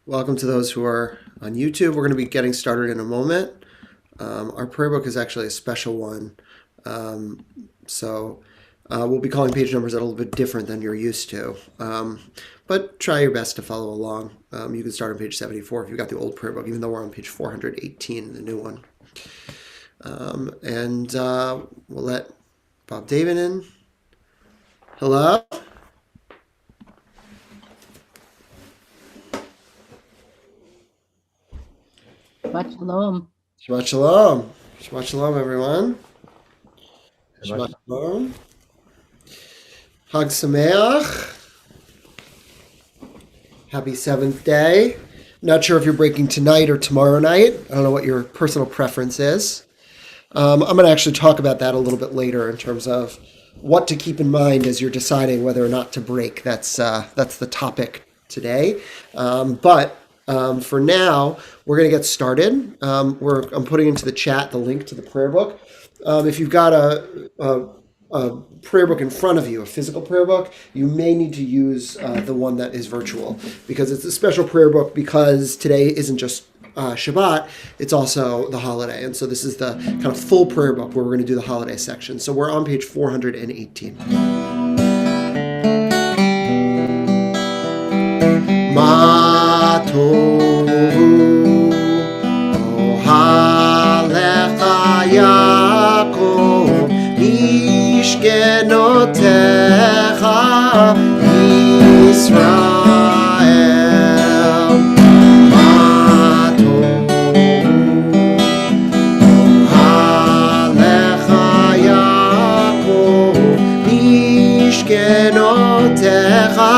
Welcome to those who are on YouTube. We're going to be getting started in a moment. Our prayer book is actually a special one. So we'll be calling page numbers that are a little bit different than you're used to. But try your best to follow along. You can start on page 74 if you've got the old prayer book, even though we're on page 418 in the new one. We'll let Bob David in. Hello? Shabbat shalom. Shabbat shalom. Shabbat shalom, everyone. Shabbat Shabbat shalom. Hag Sameach. Happy seventh day. Not sure if you're breaking tonight or tomorrow night. I don't know what your personal preference is. I'm going to actually talk about that a little bit later in terms of what to keep in mind as you're deciding whether or not to break. That's the topic today. But for now, we're going to get started. I'm putting into the chat the link to the prayer book. If you've got a prayer book in front of you, a physical prayer book, you may need to use the one that is virtual because it's a special prayer book because today isn't just Shabbat, it's also the holiday. And so this is the kind of full prayer book where we're going to do the holiday section. So we're on page 418. Ma tohu ohalecha Yaakov mishkenotecha Yisrael. Ma tohu ohalecha Yaakov mishkenotecha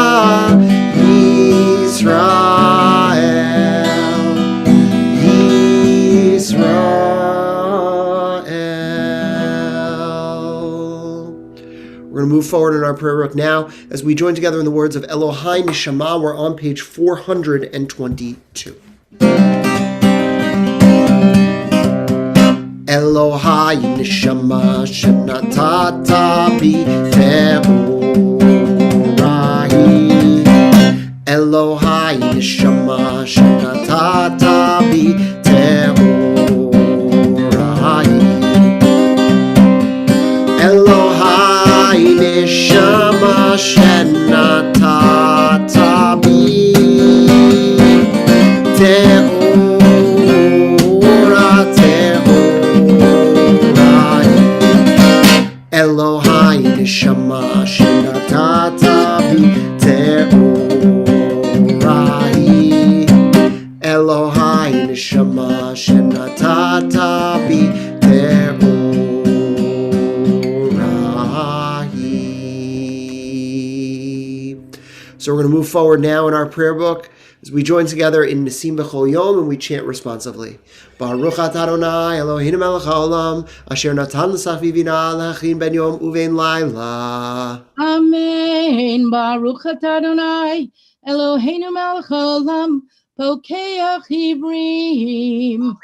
We're going to move forward in our prayer book now as we join together in the words of Elohai Neshama. We're on page 422. Elohai Neshama Shenatata Bi Te'orahi Elohai Neshama Shenatata Bi Te'orahi Elohai Neshama Shenatata Bi Te'orahi Elohai Neshama Shenatata Bi Te'orahi Elohai Neshama Shenatata Bi Te'orahi. So we're going to move forward now in our prayer book as we join together in Nisim B'chol Yom and we chant responsively. Baruch atah Adonai Eloheinu melech haolam asher natan l'saf v'bina le'achin ben yom uvein laila. Amen. Baruch atah Adonai Eloheinu melech haolam pokeach ivrim.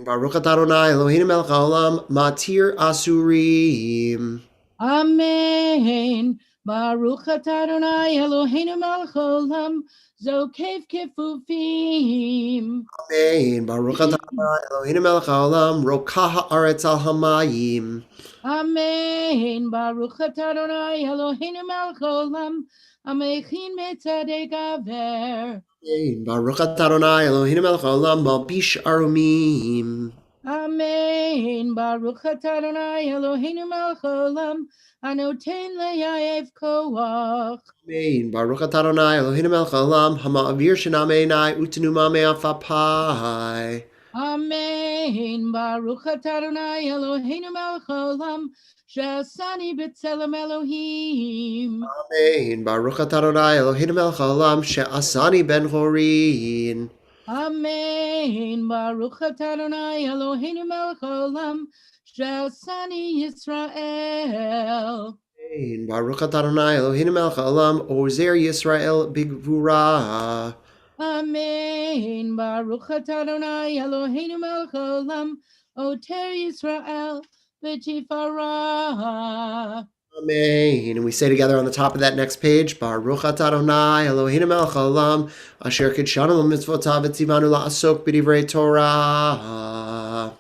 Baruch atah Adonai Eloheinu melech haolam matir asurim. Amen. Baruch atah Adonai Eloheinu melech haolam zokev kefufim. Amen. Baruch atah Adonai Eloheinu melech haolam rokah haaretz al hamayim. Amen. Baruch atah Adonai Eloheinu melech haolam amechin metzadei gaver. Amen. Baruch atah Adonai Eloheinu melech haolam malbish arumim. Amen. Baruch atah Adonai Eloheinu melech haolam anoten le'yayev koach. Amen. Baruch atah Adonai Eloheinu melech haolam hama'avir shenamei enai utenu mamei afapai. Amen. Baruch atah Adonai Eloheinu melech haolam she'asani b'tzelem Elohim. Amen. Baruch atah Adonai Eloheinu melech haolam she'asani ben chorin. Amen. Baruch atah Adonai Eloheinu melech haolam she'asani Yisrael. Amen. Baruch atah Adonai Eloheinu melech haolam ozer Yisrael bigvura. Amen. Baruch atah Adonai Eloheinu melech haolam oter Yisrael v'tifara. Amen. And we say together on the top of that next page, Baruch atah Adonai Eloheinu melech haolam asher kidshanu mitzvotav v'tzivanu la'asok b'divrei Torah.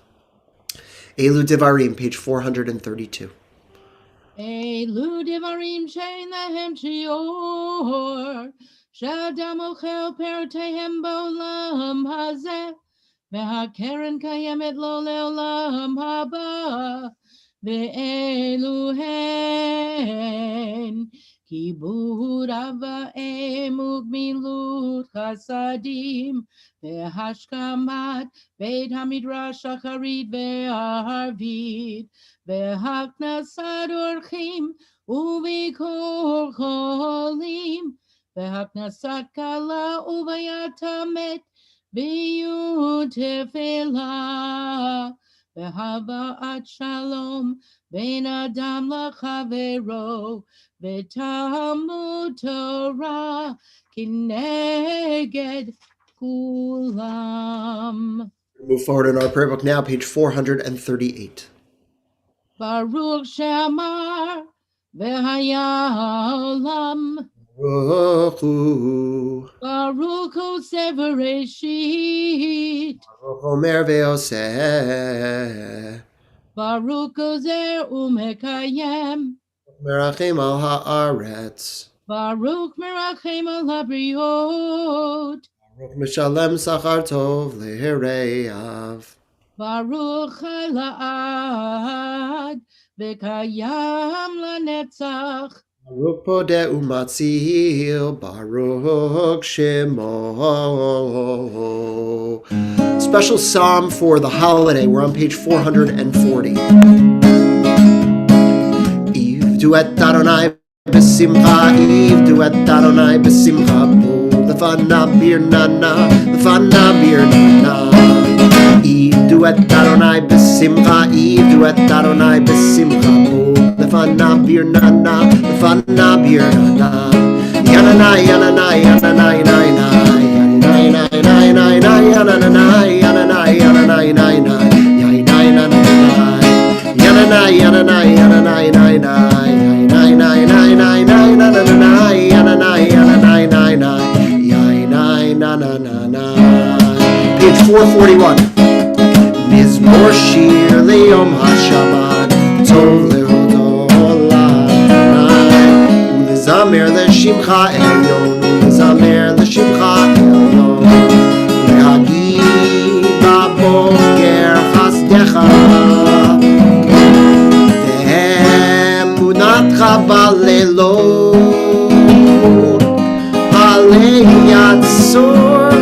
Elu Devarim, page 432. Elu Devarim she'en lahem shior, she'adam ochel perotehem ba'olam hazeh, ve'hakeren kayemet lo le'olam haba, ve'elu hen kibud ava'em ugmilut chasadim, ve'hashkamat beit hamidrash shacharit ve'arvit, ve'haknasad orchim uvikol cholim, ve'haknasad kala uvayatamet biyut tefillah, ve'hava'at shalom ben adam lachavero, ve'talmud Torah kineged kulam. Move forward in our prayer book now, page 438. Baruch she'amar ve'hayalam, Baruch Hu, Baruch hu severeshit, Baruch Omer ve'oseh, Baruch ozer umekayem, Merachim al haaretz, Baruch merachem al habriot, Baruch Mishalem Sachar Tov Le'Re'av, Baruch Hala'ad ve'kayam lanetzach, Baruch Podeh Umatzil, Baruch Shemo. Special psalm for the holiday. We're on page 440. Ivdu et Adonai b'simcha, Ivdu et Adonai b'simcha, lefanav birnana, lefanav birnana. Ivdu et Adonai b'simcha, Ivdu et Adonai b'simcha, lefanav birnana, lefanav birnana. Yanana, yanana, yanana, yanana, yanana, yanana, yanana, yanana, yanana, yanana, Page 441. Mizmor shir leyom haShabbat, tov lehodolai, ulezamer leshimcha elyon, ulezamer leshimcha elyon, lehagid baboker chasdecha, ve'emunatcha balelot, alei yatzor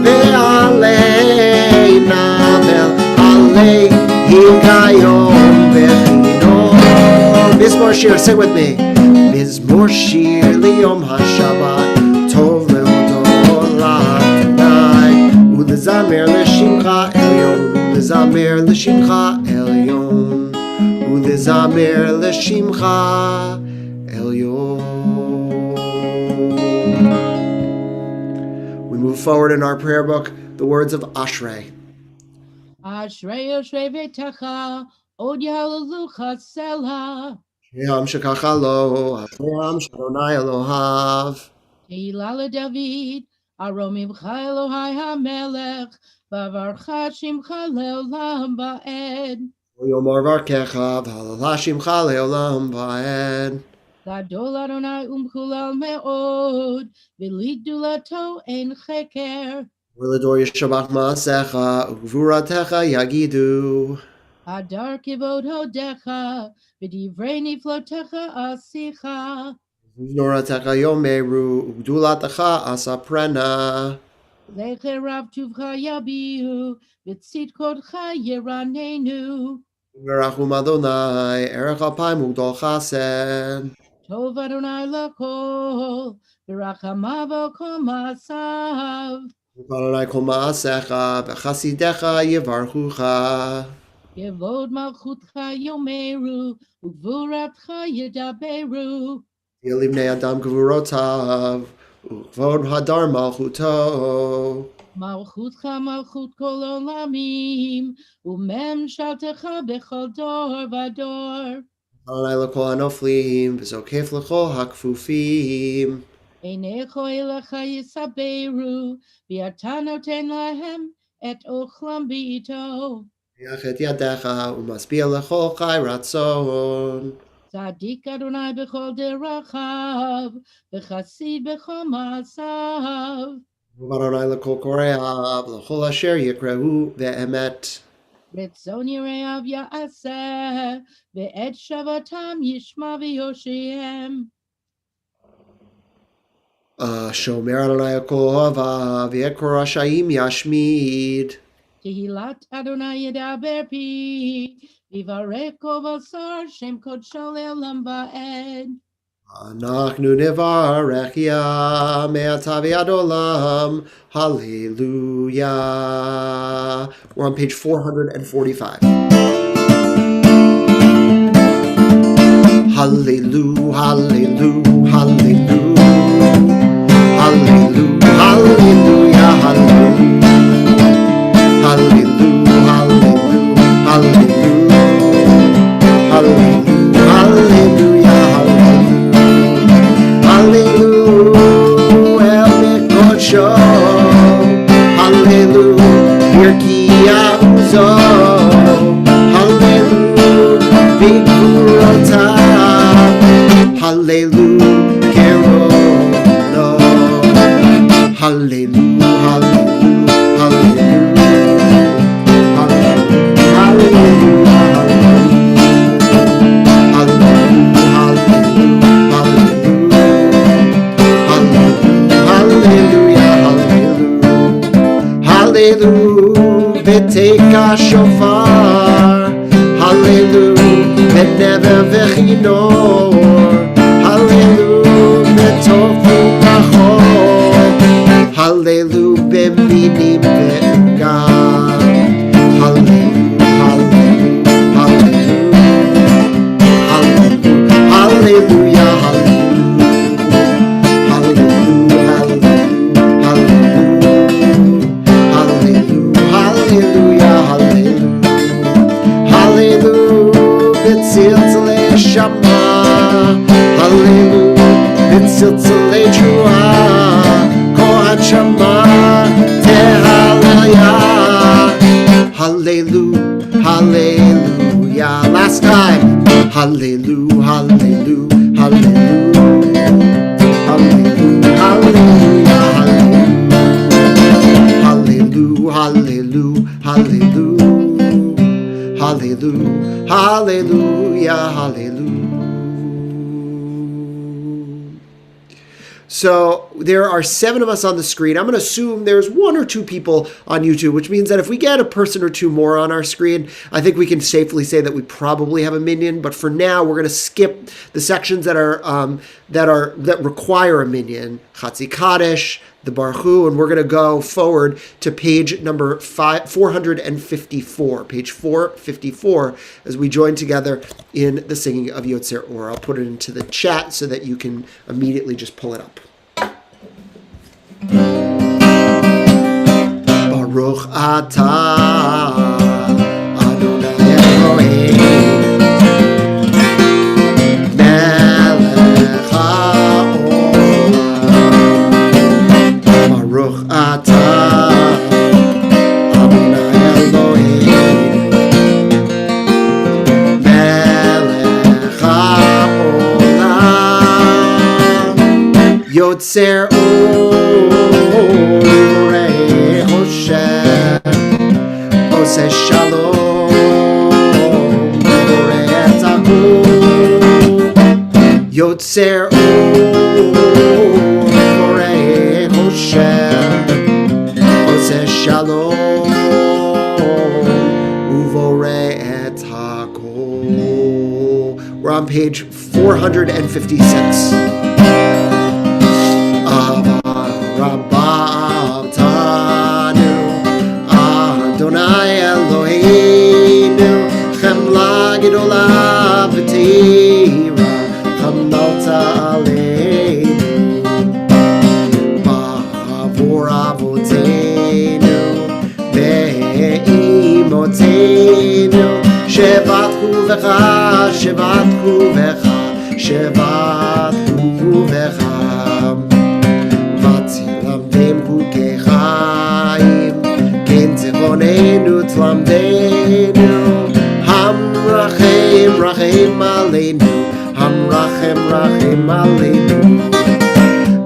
ve'alei navel, alei higayom ve'chinom. Mizmor shir, sing with me. Mizmor shir liyom haShabbat, tov lehodolai, ulezamer leshimcha elyon, ulezamer leshimcha elyon, ulezamer leshimcha elyon. We move forward in our prayer book, the words of Ashrei. Ashrei Yoshrei Ve'techa, Od Yahalelucha Selah, Yam shekacha lo, Yam shadonai Elohav. Tehillah David, Aromimcha Elohai HaMelech, Vavarcha Shimcha Le'olam Va'ed, Yomor varkecha, v'halala shimcha le'olam va'ed. Gadol Adonai Umchulal Me'od, V'lidulato Ein Cheker, V'ledor yishabach ma'asecha, ugvuratecha yagidu. Adar Kivod Hodecha, V'divrei Niflotecha Asicha, V'noratecha yomeru, ugdulatecha asaprena. Lecher Rav Tuvcha Yabihu, V'tzidkotcha Yeranenu, V'rachum Adonai, erech alpayim ugdol chased. Tov Adonai L'kol, V'rachamav Kol Ma'asav, V'adonai kol ma'asecha, v'chasidecha yevarchucha. Yevod Malchutcha Yomeru, Ugvuratcha Yedaberu, Yelibnei adam gvurotav, ugvod hadar malchuto. Malchutcha Malchut Kol Olamim, Umem Shaltecha Bechol Dor Vador, Adonai l'kol hanoflim, v'zokef l'kol hakfufim. Einecho elecha yisaberu, v'ata noten lahem et ochlam b'ito. Yachet yadecha u'masbia l'kol chai ratzon. Tzadik Adonai b'chol derachav, v'chasid b'chol ma'asav. Adonai l'kol koreav, l'chol asher yikreu ve'emet. Ritzon yireav ya'aseh, ve'et shavatam yishma v'yoshem. Shomer Adonai kol ha'avav, v'yekor rashayim yashmid. Tehilat Adonai yedaber pi, v'varech kol basar shem kodsho le'olam va'ed. Anachnu nivarech ya me'ata v'ad olam. Hallelujah. We're on page 445. Hallelujah, hallelujah, hallelujah. Hallelujah, hallelujah, hallelujah. Hallelujah, hallelujah, hallelujah. Hallelujah, hallelujah. Hallelujah, el mikocho. Hallelujah, birkia uzo. Hallelujah, bigurota. Hallelujah, kerono. Hallelujah, hallelujah, hallelujah. Hallelujah, hallelujah, v'teika shofar. Hallelujah, v'never v'chinor. Hallelujah, v'tofu kachol. Hallelujah, b'minim v'ugam. Hallelujah, hallelujah, hallelujah, hallelujah, hallelujah, hallelujah, hallelujah, hallelujah, v'tziltzalei shama. Hallelujah, v'tziltzalei trua. Kohat shama tehalaya. Hallelujah, hallelujah. Last time. Hallelujah, hallelujah, hallelujah. Hallelujah, hallelujah, hallelujah. Hallelujah, hallelujah, hallelujah. Hallelujah, hallelujah. So there are 7 of us on the screen. I'm going to assume there's 1 or 2 people on YouTube, which means that if we get a person or 2 more on our screen, I think we can safely say that we probably have a minion. But for now, we're going to skip the sections that require a minion, Chatzi Kaddish, the Baruch Hu, and we're going to go forward to page number 454. Page 454, as we join together in the singing of Yotzer Or. I'll put it into the chat so that you can immediately just pull it up. Baruch atah Adonai Elohim melech haolam. Baruch atah Adonai Elohim melech haolam. Yotzer Or Ose shalom, Yotzer Or Hoshem, Ose shalom, Uvore et hakol. We're on page 456. Rabbav Tanu Adonai Eloheinu Chemla Gedola V'Tira Chamalta Aleinu Ba'avor Avoteinu Ve'imotenu Shevatchu V'cha Shabbat Chuvecha, Shabbat Chuvecha. Vatzilamdem Chukei Chaim, Ken Tzivonenu Tzlamdenu, Hamrachem Rachem Aleinu, Hamrachem Rachem Aleinu.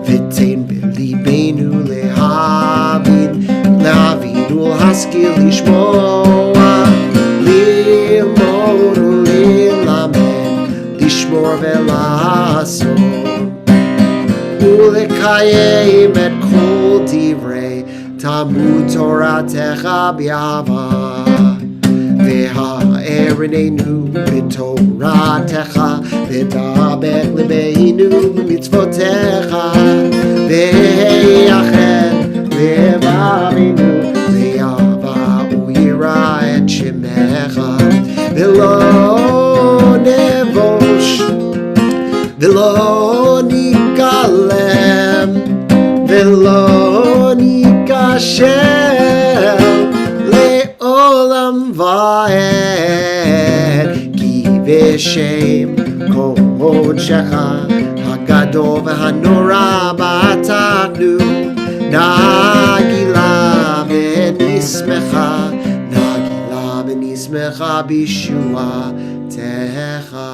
V'tein b'libeinu lehavin, lehavin ulhaskil lishmoa, lilmod ulilamed, lishmor ve'lasot, ulekayem et kol divrei Talmud Toratecha b'ahava. Ve'ha'erinenu b'toratecha, v'daber libeinu b'mitzvotecha, ve'yachel levavinu, ve'ava u'yira et shemecha, ve'lo nevosh, ve'lo nikalem, ve'lo nikashel, le'olam va'ed, ki v'shem kodshecha, hagadol v'hanora ba'atachnu, nagila v'nismecha, nagila v'nismecha b'shuatecha.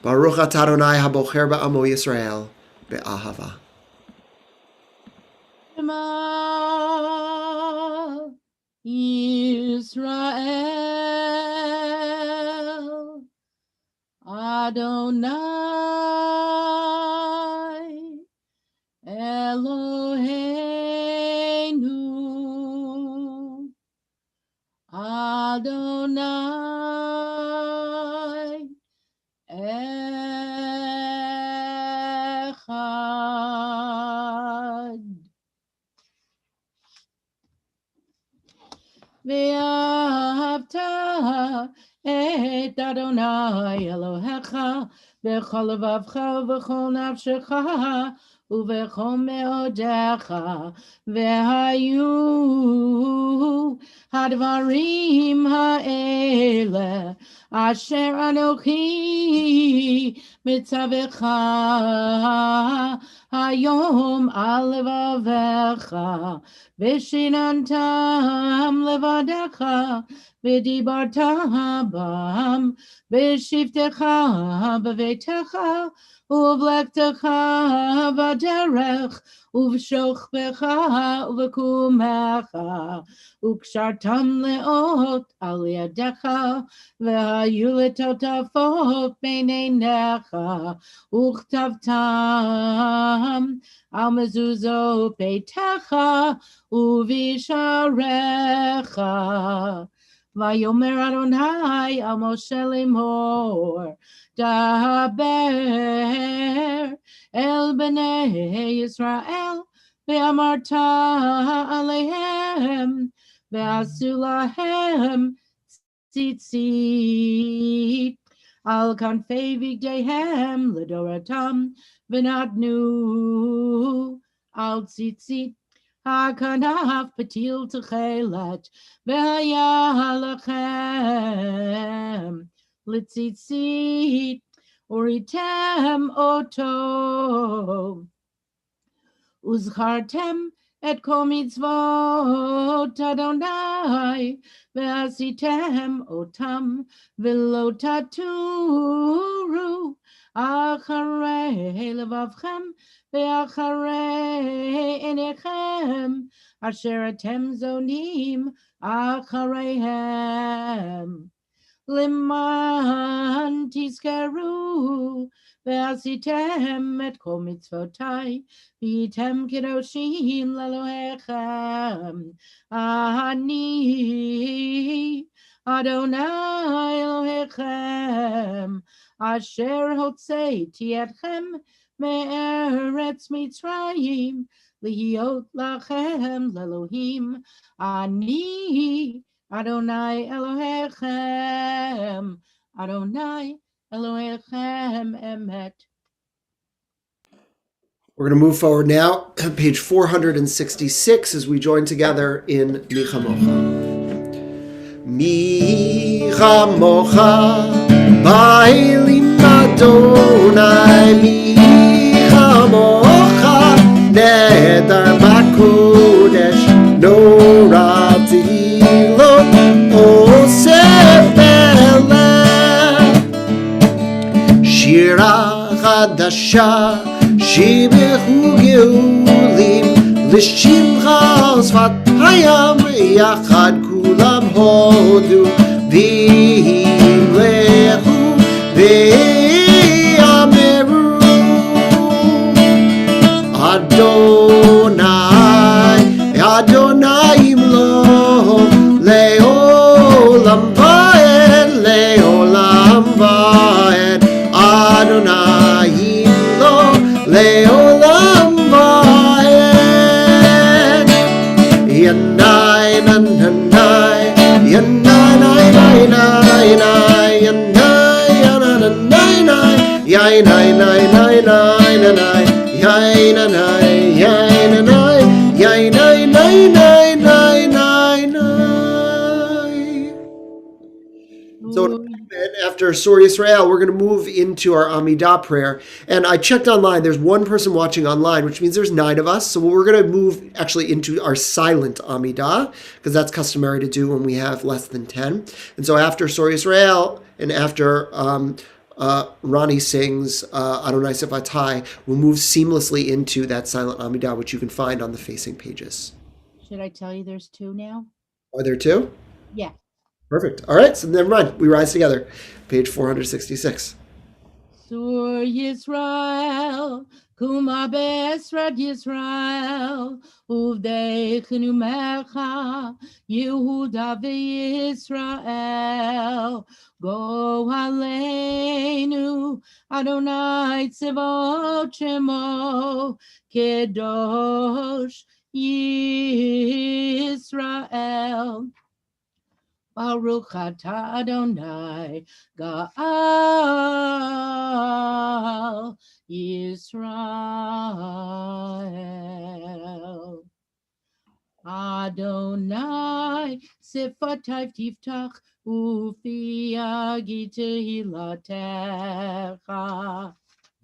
Baruch atah Adonai habocher ba'amo Yisrael be'ahava. Shema Yisrael, Adonai Eloheinu, Adonai Echad. Ve'ahavta et Adonai Elohecha b'chol levavcha v'chol nafshecha u'v'chol me'odecha, ve'hayu hadvarim ha'ele asher anochi mitzavecha hayom al levavecha, v'shinantam levadecha, v'dibarta bam, v'shivtecha b'veitecha, uvlektecha v'derech, uv'shochbecha uv'kumecha, ukshartam leot al yadecha, v'hayu letotafot b'neinecha, uchtavtam al mezuzot beitecha uvisharecha. Vayomer Adonai al Moshe lemor, daber el bnei Yisrael, ve'amarta alehem, ve'asu lahem tzitzit al kanfei vigdehem ledoratam, v'natnu al tzitzit hakanaf patil techelet, ve'haya lachem litzitzit uritem oto, uzchartem et kol mitzvot Adonai, ve'asitem otam v'lo taturu acharei levavchem ve'acharei enechem asher atem zonim achareihem, liman tizkeru ve'asitem et kol mitzvotai v'yitem kedoshim lelohechem. Ani Adonai Elohechem asher hotzeiti etchem me'eretz Mitzrayim lihiot lachem lelohim. Ani Adonai Elohechem, Adonai Elohechem emet. We're going to move forward now, page 466, as we join together in Mi Chamocha. Mi Chamocha, Ba'elim Adonai, Mi Chamocha, Nedar B'Kodesh, Norah Tehilot, Osef Melech, Shira Chadasha, Shibechu Geulim, Lishimcha Sfat Hayam Yachad Kulam Hodu, V'Himlechu V'Yameru Adonai, Adonai Imlo Leolam Va'ed, Leolam Va'ed, Adonai Leolam Va'ed, Yanai Nanai, Yanai Nai Nai Nai, Yanai Yanai Nai, Yanai Nai Nai Nai Nai, Yanai Yanai, Yanai Nai Nai Nai Nai Nai. So after Sor Yisrael, we're going to move into our Amidah prayer. And I checked online. There's one person watching online, which means there's 9 of us. So we're going to move actually into our silent Amidah, because that's customary to do when we have less than 10. And so after Sor Yisrael and after Ronnie sings Adonai Sefatai, we'll move seamlessly into that silent Amidah, which you can find on the facing pages. Should I tell you there's 2 now? Are there 2? Yeah. Perfect. All right, so never mind. We rise together. Page 466. Sur Yisrael, Kuma Besrat Yisrael, Uvdei Chinumecha, Yehuda v'Yisrael, Go Aleinu, Adonai Tzevot Shemo, Kedosh Yisrael. Baruch atah Adonai Ga'al Yisrael. Adonai Sifatai Tiftach Ufi Agi Tehilatecha.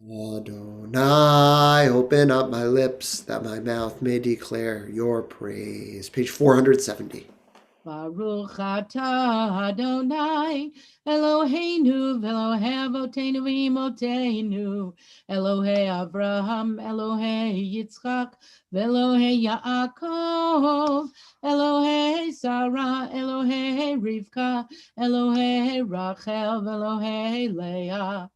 Adonai, open up my lips that my mouth may declare your praise. Page 470. Baruch atah Adonai Eloheinu v'Elohei Avotenu v'Imotenu Elohei Avraham Elohei Yitzchak v'Elohei Yaakov Elohei Sarah Elohei Rivka Elohei Rachel v'Elohei Leah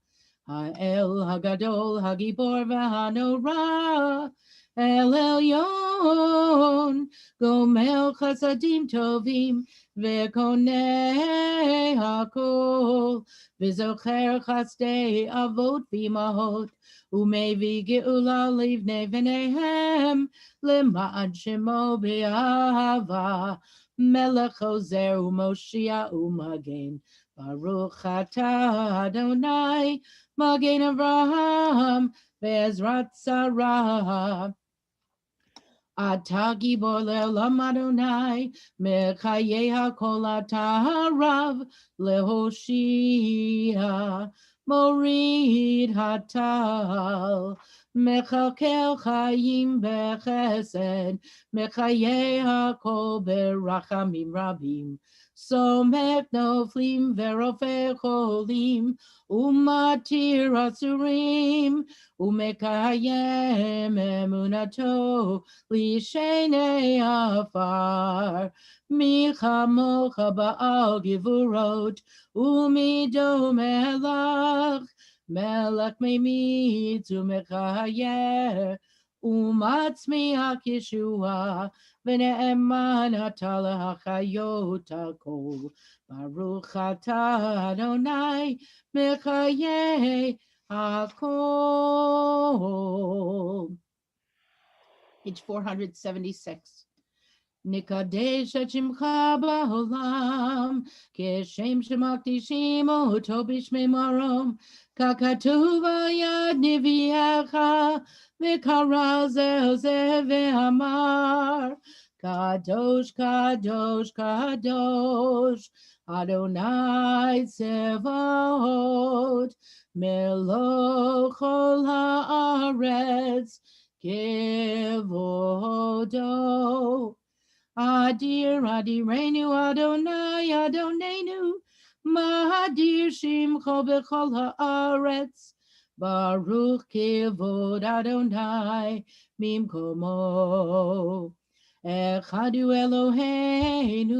Ha'el Hagadol Hagibor v'Hanorah El Elyon Gomel Chasadim Tovim Vekonei Hakol Vizocher Chasdei Avot V'Imahot Umevi Geula Livnei V'Nehem Lema'ad Shemo B'Ahava Melech Ozer U'Moshia U'Magen Baruch atah Adonai Magen Avraham Ve'ezrat Sarah Atah Gibor Le'olam Adonai Mechayei HaKol atah Harav Lehoshia Morid Hatal Mechalkel Chayim Bechesed Mechayei HaKol Berachamim Rabim Somech Noflim Verofeh Cholim Umatir Asurim Umekayem Emunato Lishenei Afar Michamocha Ba'al Givurot Umido Melach Melach Meimit Umechayer Umatzmiach Yeshua V'ne'eman Atala HaChayot HaKol Baruch atah Adonai Mechayei HaKol. Page 476. נקדש את שמך בעולם, כשם שמקדישים אותו בשמי מרום, ככתוב על יד נביאך, וקרא זה זה ואמר, קדוש, קדוש, קדוש, אדוני צבאות, מלוך כל הארץ, כבודו. אדיר אדירנו אדוני אדוננו, מאדיר שמך בכל הארץ, ברוך כבוד אדוני ממקומו. אחד הוא אלוהינו,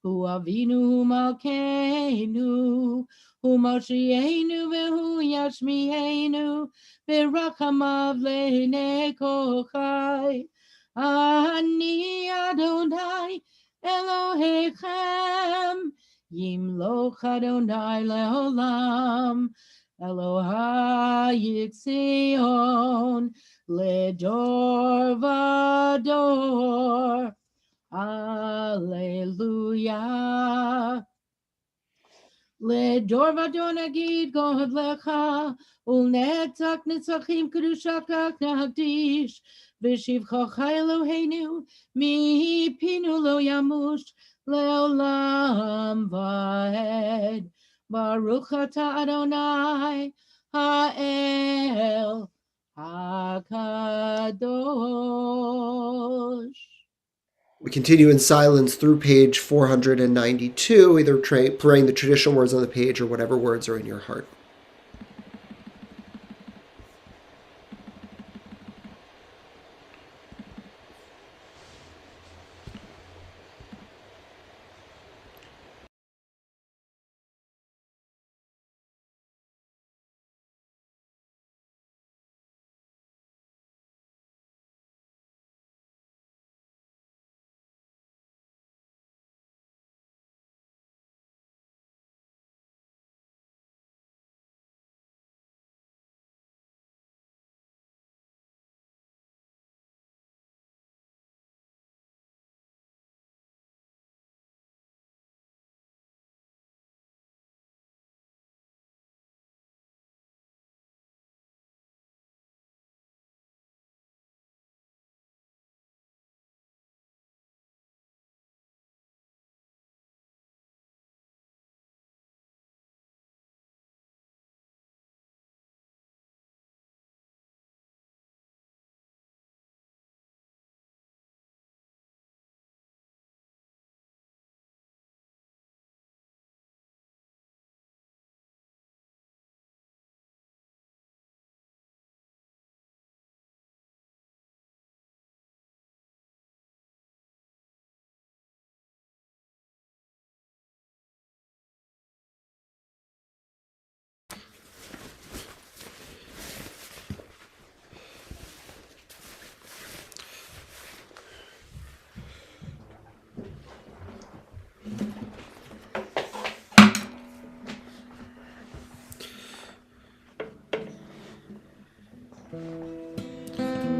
הוא אבינו הוא מלכנו, הוא מושיענו והוא ישמיענו, ברחמיו לעיני כל חי. אני אדוני אלוהיכם, ימלוך אדוני לעולם, אלוהי ציון לדור ודור. הללויה. לדור ודור נגיד גודלך, ולנצח נצחים קדושתך נקדיש, ושבחך אלוהינו מפינו לא ימוש לעולם ועד. ברוך אתה אדוני האל הקדוש. We continue in silence through page 492, either praying the traditional words on the page or whatever words are in your heart.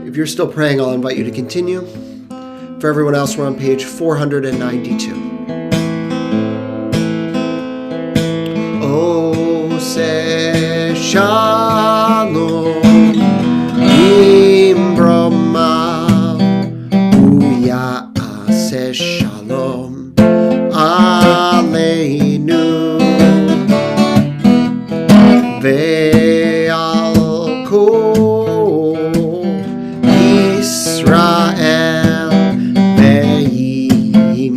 If you're still praying, I'll invite you to continue. For everyone else, we're on page 492. Oh, say shalom, imbroma, uya say shalom, aleinu, ve'al kol Israel ve'imeru,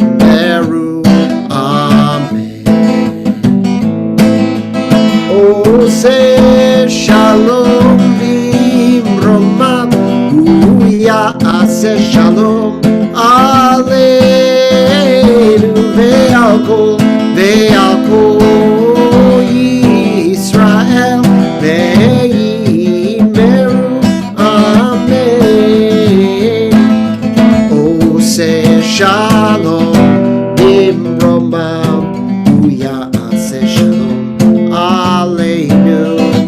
amen. Oh, say shalom bimroma, uya say shalom, aleinu, ve'al kol Israel ve'imeru, amen. Oh, say shalom bimroma, uya say shalom, aleinu.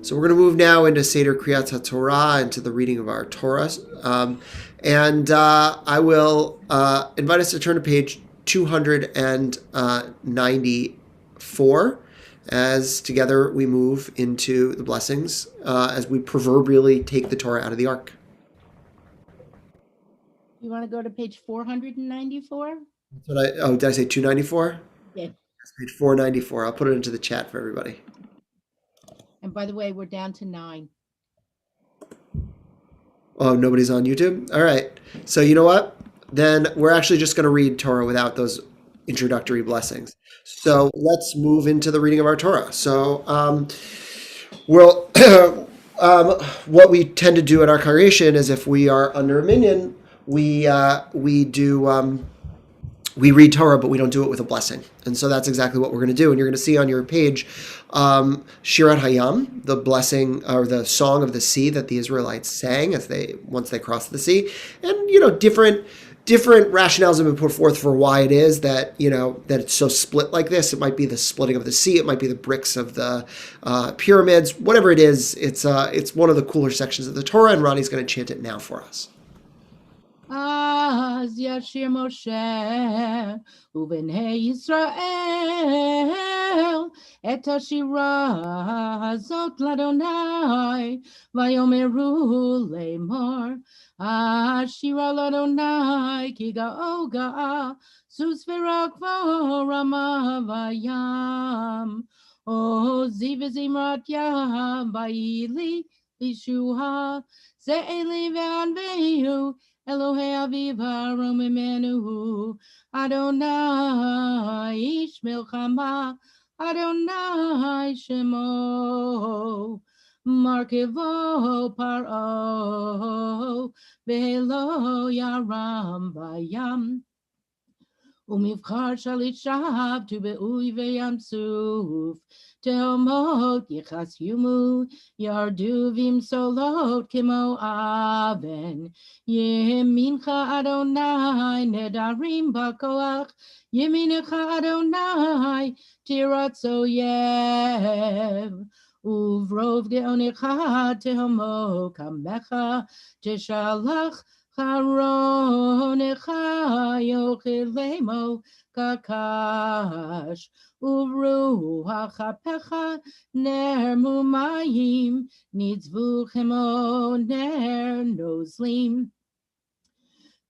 So we're going to move now into Seder Kriyat HaTorah, into the reading of our Torah. I will invite us to turn to page 294 as together we move into the blessings as we proverbially take the Torah out of the ark. You want to go to page 494? Did I say 294? Yeah. That's page 494. I'll put it into the chat for everybody. And by the way, we're down to 9. Oh, nobody's on YouTube? All right. So you know what? Then we're actually just going to read Torah without those introductory blessings. So let's move into the reading of our Torah. So what we tend to do at our congregation is if we are under a minyan, we read Torah, but we don't do it with a blessing. And so that's exactly what we're going to do. And you're going to see on your page Shirat Hayam, the blessing or the song of the sea that the Israelites sang once they crossed the sea. And, different rationales have been put forth for why it is that, that it's so split like this. It might be the splitting of the sea. It might be the bricks of the pyramids. Whatever it is, it's one of the cooler sections of the Torah, and Ronnie's going to chant it now for us. אז ישיר משה ובני ישראל את השירה הזאת לאדוני ויאמרו לאמור השירה לאדוני כי גאו גאה סוס ורקבו רמה בים עוזי וזמרת ים ויהי לי לישועה זה אלי וענווהו Elohei Aviv Harom Imenu Adonai Ish Milchama Adonai Shemo Markevo Paro Velo Yaram Bayam Umivchar Shalit Shab to Be'ui Veyam Suf Tehomot Yichas Yumu Yarduvim Solot Kimo Aven Yemincha Adonai Nedarim Bakoach Yeminecha Adonai Tirat Soyev Uvrov Geonecha Tehomo Kamecha Teshalach Charonecha Yochilemo Kakash Uruach Hapecha Ner Mumayim Nitzvu Chemo Ner Nozlim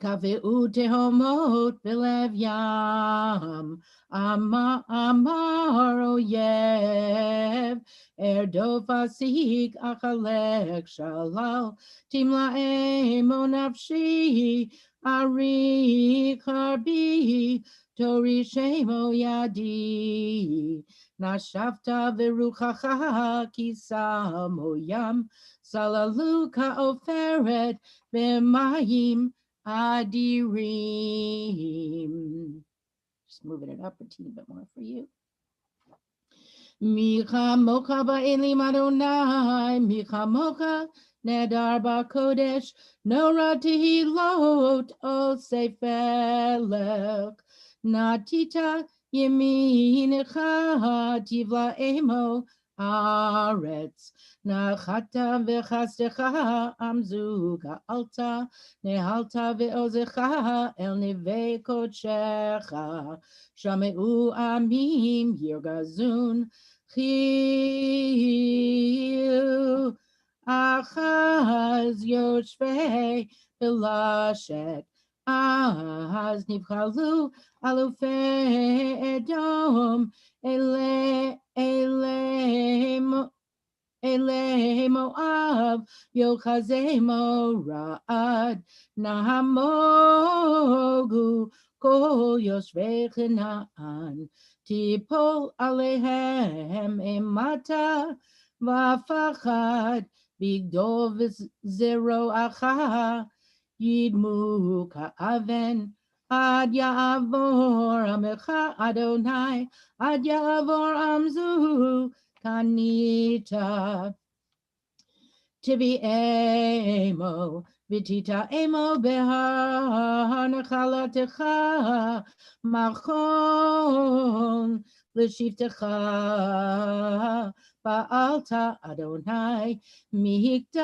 Kaveu Tehomot Belev Yam Amar Oyev Erdof Asik Achalek Shalal Timlaem Onafshi Ari Karbi Tori Shemo Yadi Nashafta Veruchacha Kisamoyam Salaluka Oferet Bemayim Adirim. Just moving it up a teeny bit more for you. Micha mocha ba'elim Adonai, micha mocha nedar ba'kodesh, nora tehilot o sefelech, natita yeminecha tivla emo aretz, nachata v'chastecha amzu ka'alta, nehalta ve'ozecha el neve kodshecha, shameu amim yirgazun, Chiu Achaz Yoshvei Belashet Az Nivchalu Alufei Edom Ele Moab Yochazei Morad Nahamogu Kol Yoshvei Chanaan Tipol Alehem Emata Vafachad Bigdov Zero Acha Yidmu Ka'aven Ad Yavor Amecha Adonai Ad Yavor Amzu Kanita Tibi Emo Vitita Emo Behar Nachalatecha Machon L'shivtecha Ba'alta Adonai Mihikdash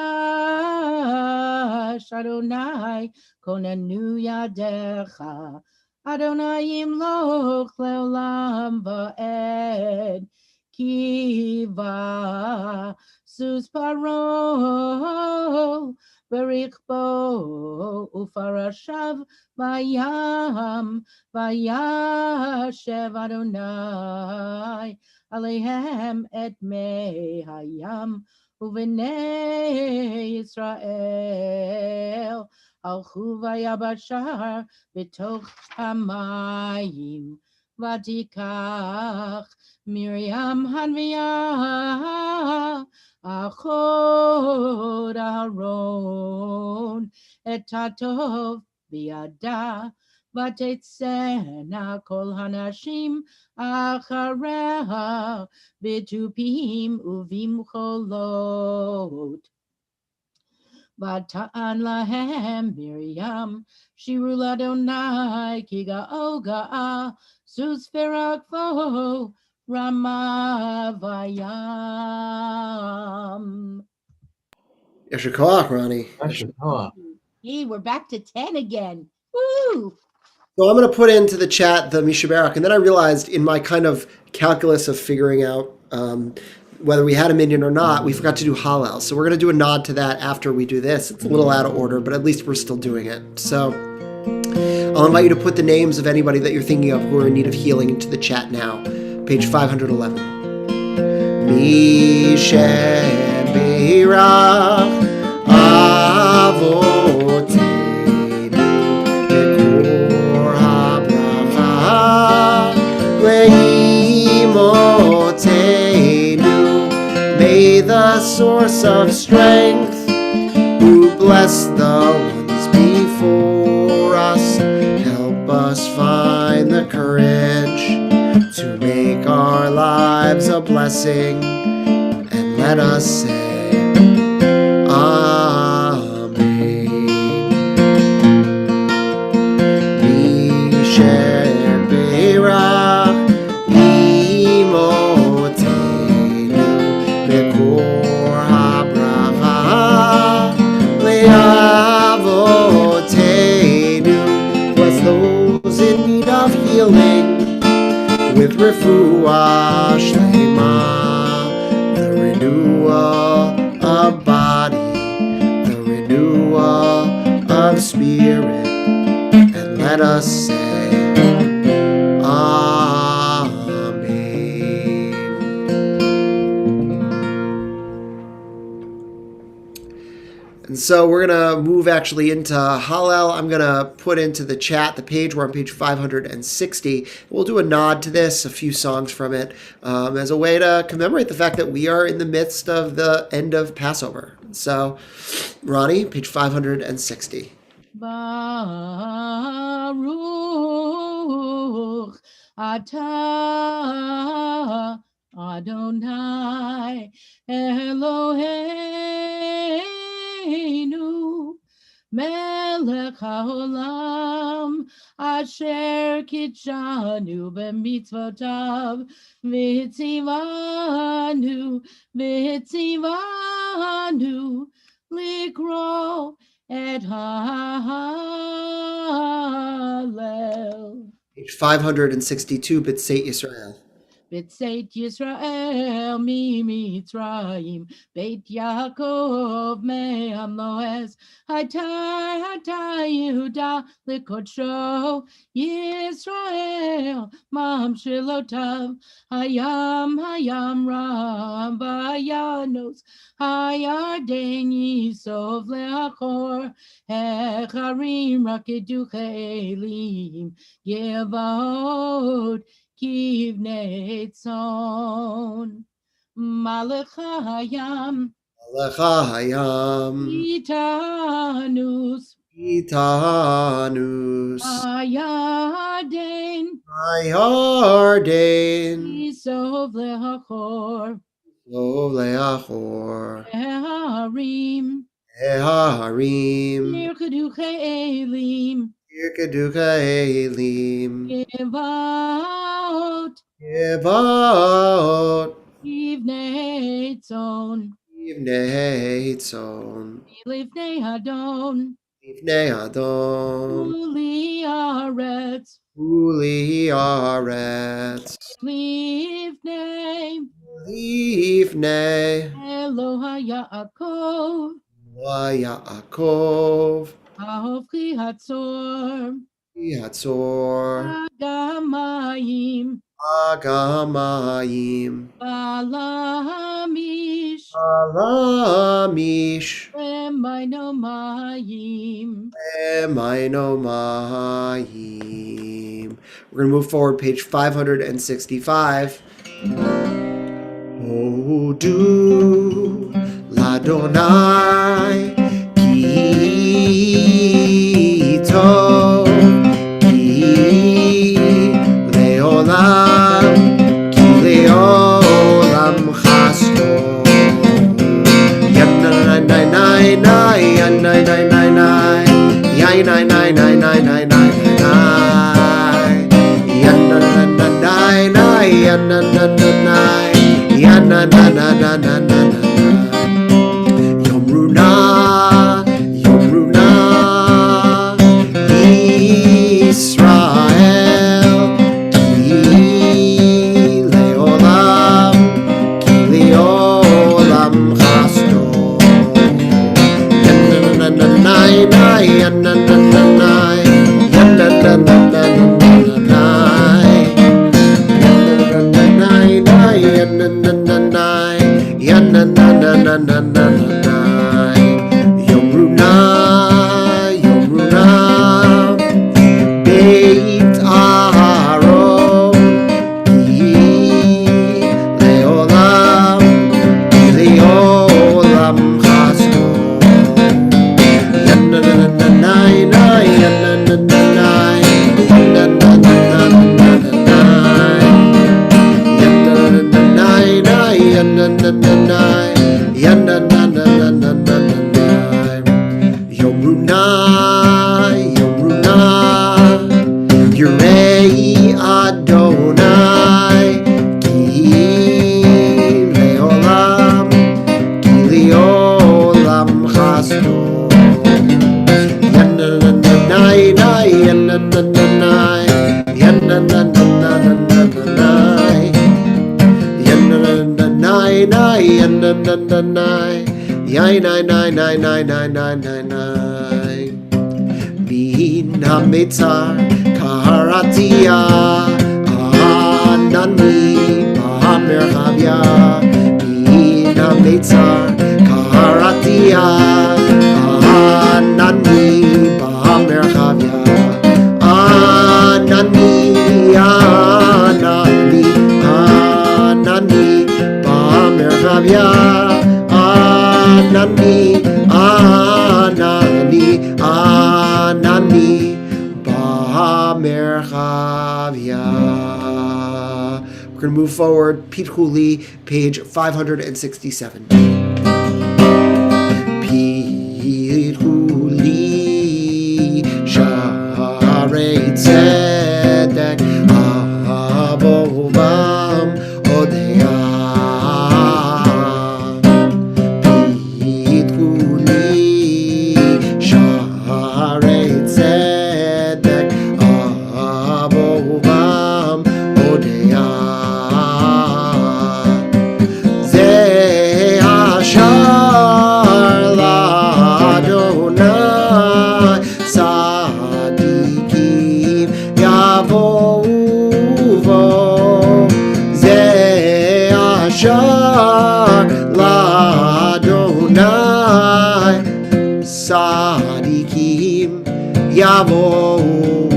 Adonai Konanu Yadecha Adonai Yimloch Leolam Va'ed Kiva Sus Paro Berikbo Ufarashav Vayam Vayashev Adonai Alehem et me hayam uvnei Israel alchu vayabashar b'toch hamayim vatikach Miriam hanviyah achod Aaron et tatov biada vatetzena kol hanashim Achareha bitupim uvim cholot. Vatan lahem Miriam Shirul Adonai Kiga Oga Sus Ferakvo Rama Vayam. Yasher koach, Ronnie. Hey, we're back to 10 again. Woo! So I'm going to put into the chat the Mishaberak, and then I realized in my kind of calculus of figuring out whether we had a minion or not, we forgot to do Hallel. So we're going to do a nod to that after we do this. It's a little out of order, but at least we're still doing it. So I'll invite you to put the names of anybody that you're thinking of who are in need of healing into the chat now. Page 511. Mishaberak Avotenu Bekor HaBracha Leimotenu. May the source of strength, who bless the ones before us, help us find the courage to make our lives a blessing, and let us say Amen. Mishaberak imotenu bekor habracha leavotenu. Bless those in need of healing with refuah shlema, the renewal of body, the renewal of spirit, and let us say Amen. And so we're going to move actually into Hallel. I'm going to put into the chat the page. We're on page 560. We'll do a nod to this, a few songs from it, as a way to commemorate the fact that we are in the midst of the end of Passover. So, Ronnie, page 560. Baruch atah Adonai Eloheinu melech haolam asher kitshanu b'mitzvotav v'tzivanu likro et Hallel. Page 562, B'tzeit Yisrael. B'tzeit Yisrael mi Mitzrayim, Beit Yaakov me'am lo'ez, Hatai Yehuda l'kodsho, Yisrael ma'am shilotav, Hayam ram v'yanos, Hayarden yisov le'achor, Hecharim rakedu chelim, Gevot Kivnei tzon, Malachayam, Itanus, Ayarden, Isov lehachor, Eharim, Yirkeduche Elim, Gevot, Livnei tzon. Livnei tzon. Livnei Hadon. Livnei Adon. Uli Aretz. Uli Aretz. Livnei Livnei Eloha Yaakov. Yaakov. Ahofri Hatzor. Yatzor. Agamayim. Agamayim. Balamish. Alamish. Emaiноmayim. Emaiноmayim. We're going to move forward, page 565. Hodu l'Adonai ki tov ki leolam chasto. Yanai yanai yanai yanai Yomruna Israel ki leolam chasto. Yomruna Beit Aharon ki leolam chasto. Yomruna Yirei Adonai ki leolam chasto. Min hamitzar kaharatia anani b'hamerchavya. Min hamitzar kaharatia anani b'hamerchavya. Anani b'hamerchavya. Anani b'hamerchavya. We're going to move forward. Pithuli, page 567. Pithuli Sharei Tzedek Abobam Odeah. Sadikim Yavovo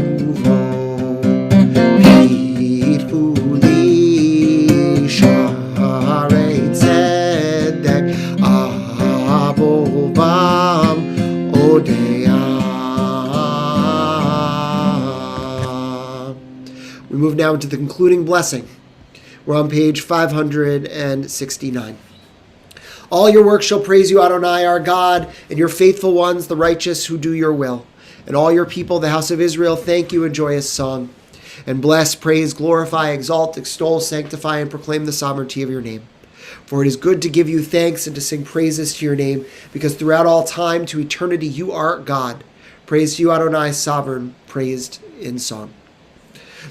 Pithuli Sharei Tzedek Abobam Odeah. We move now into the concluding blessing. We're on page 569. All your works shall praise you, Adonai, our God, and your faithful ones, the righteous who do your will. And all your people, the house of Israel, thank you in joyous song. And bless, praise, glorify, exalt, extol, sanctify, and proclaim the sovereignty of your name. For it is good to give you thanks and to sing praises to your name, because throughout all time to eternity you are God. Praise to you, Adonai, sovereign, praised in song.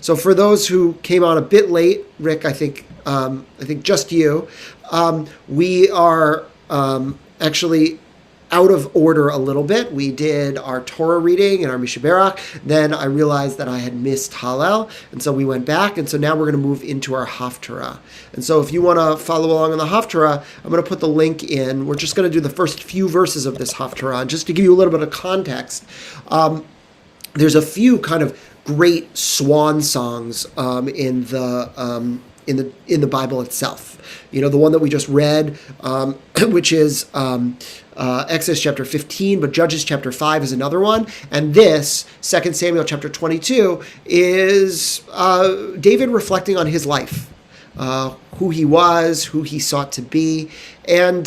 So for those who came on a bit late, Rick, I think just you, we are actually out of order a little bit. We did our Torah reading and our Mishaberach. Then I realized that I had missed Hallel, and so we went back. And so now we're going to move into our Haftarah. And so if you want to follow along on the Haftarah, I'm going to put the link in. We're just going to do the first few verses of this Haftarah. And just to give you a little bit of context, there's a few kind of great swan songs in the Bible itself. You know, the one that we just read, which is Exodus chapter 15, but Judges chapter 5 is another one. And this, 2 Samuel chapter 22, is David reflecting on his life, who he was, who he sought to be. And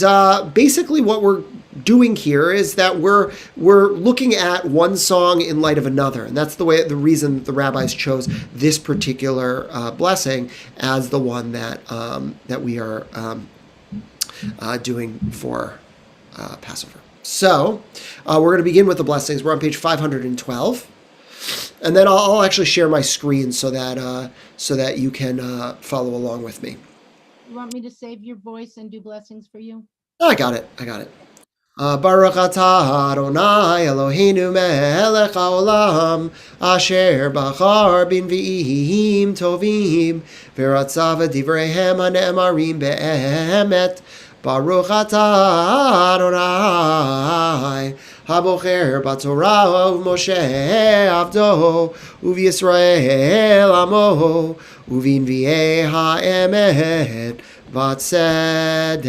basically what we're doing here is that we're looking at one song in light of another, and that's the reason the rabbis chose this particular blessing as the one that we are doing for Passover. So we're going to begin with the blessings. We're on page 512, and then I'll actually share my screen so that you can follow along with me. You want me to save your voice and do blessings for you? I got it. Baruch atah Adonai Eloheinu melech haolam asher bachar b'nvi'im tovim v'ratzav divreihem hane'emarim be'emet. Baruch atah Adonai habocher b'torah u'Moshe avdo u'v'Yisrael amo u'v'nvi'ei ha'emet v'tzedek.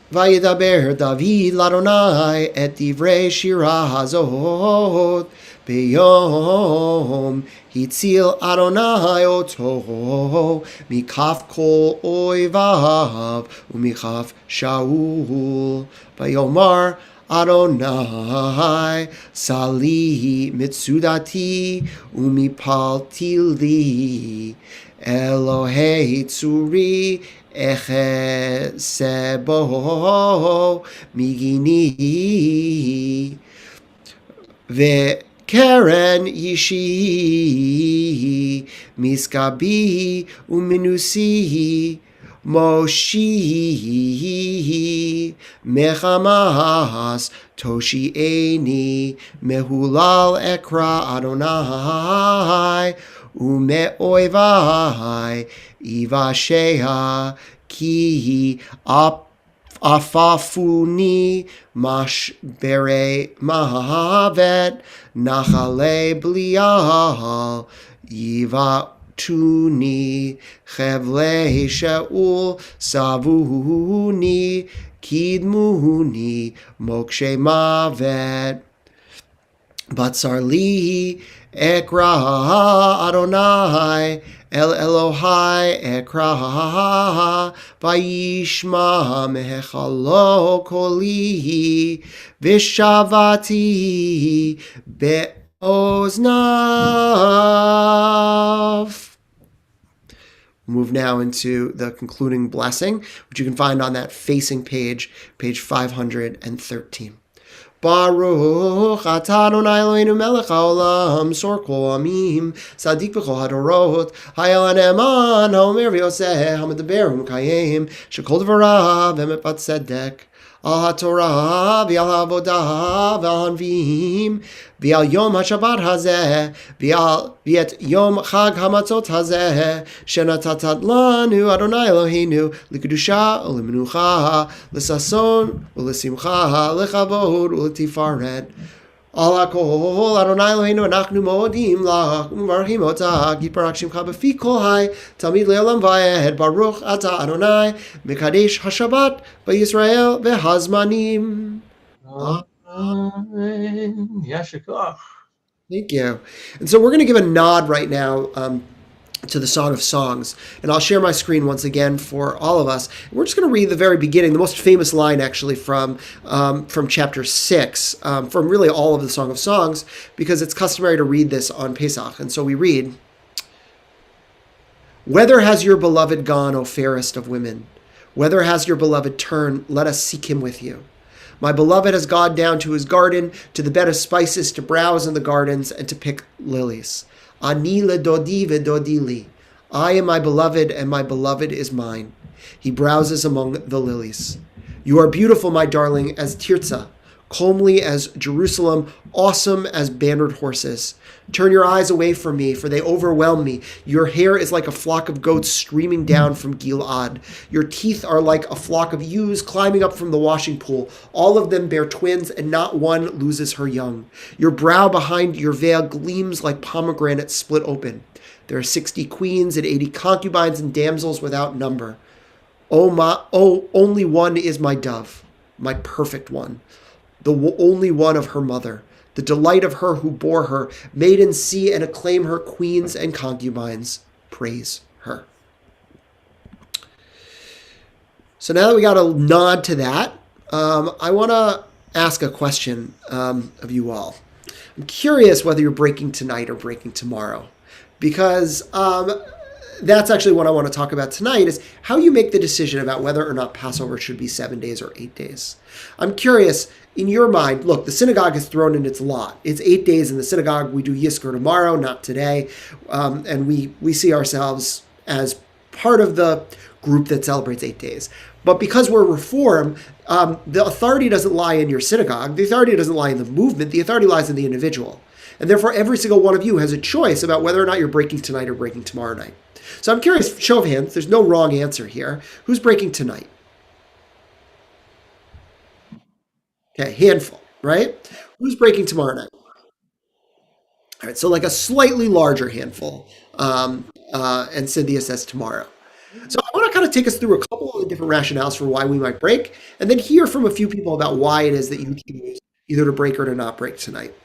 Vayidaber David l'Adonai et divrei shira hazot b'yom hitzil Adonai oto mikaf kol oivav u'mikaf Shaul vayomar Adonai sali mitzudati u'mipaltili Elohei tzuri Eche sebo migini ve'keren yishi miskabi uminusi moshi mechamas toshi'eni mehulal ekra Adonai ume'oivai ivashea ki afafuni mashbere mahavet nachale blial yivatuni chevle she'ul savuni kidmuni mokshe mavet batzarli ekra Adonai El Elohai ekra vayishma mehechalo koli vishavati be'oznav. Move now into the concluding blessing, which you can find on that facing page 513. Baruch atah Adonai Eloheinu melech haolam sor kol amim sadik b'chol hadorot hayel hane'eman haomer v'yoseh hamedaber u'mekayem shekol dvarav emet v'tzedek al haTorah v'al ha'avodah v'al hanvi'im v'al yom haShabbat hazeh v'et yom chag hamatzot hazeh shenatat lanu Adonai Eloheinu l'kedusha u'lemenucha l'sason u'lesimcha l'chavod u'letifaret al hakol Adonai Eloheinu anachnu modim lach u'mevarchim otah yiparach shimcha b'fi kol hai tamid le'olam va'ed baruch atah Adonai mekadesh haShabbat v'Yisrael v'hazmanim. Yashikach. Thank you. And so we're going to give a nod right now to the Song of Songs. And I'll share my screen once again for all of us. We're just going to read the very beginning, the most famous line actually from chapter 6, from really all of the Song of Songs, because it's customary to read this on Pesach. And so we read, "Whither has your beloved gone, O fairest of women? Whither has your beloved turned? Let us seek him with you. My beloved has gone down to his garden, to the bed of spices, to browse in the gardens, and to pick lilies. Ani le dodi vedodili. I am my beloved, and my beloved is mine. He browses among the lilies. You are beautiful, my darling, as Tirzah, comely as Jerusalem, awesome as bannered horses. Turn your eyes away from me, for they overwhelm me. Your hair is like a flock of goats streaming down from Gilad. Your teeth are like a flock of ewes climbing up from the washing pool. All of them bear twins, and not one loses her young. Your brow behind your veil gleams like pomegranate split open. There are 60 queens and 80 concubines and damsels without number. Only one is my dove, my perfect one, the only one of her mother, the delight of her who bore her. Maidens see and acclaim her, queens and concubines praise her." So now that we got a nod to that, I want to ask a question of you all. I'm curious whether you're breaking tonight or breaking tomorrow, because that's actually what I want to talk about tonight, is how you make the decision about whether or not Passover should be 7 days or 8 days. I'm curious, in your mind, look, the synagogue has thrown in its lot. It's 8 days in the synagogue. We do Yizkor tomorrow, not today. And we see ourselves as part of the group that celebrates 8 days. But because we're Reform, the authority doesn't lie in your synagogue. The authority doesn't lie in the movement. The authority lies in the individual. And therefore, every single one of you has a choice about whether or not you're breaking tonight or breaking tomorrow night. So I'm curious, show of hands, there's no wrong answer here. Who's breaking tonight? Okay, handful, right? Who's breaking tomorrow night? All right, so like a slightly larger handful. And Cynthia says tomorrow. So I want to kind of take us through a couple of the different rationales for why we might break, and then hear from a few people about why it is that you choose either to break or to not break tonight.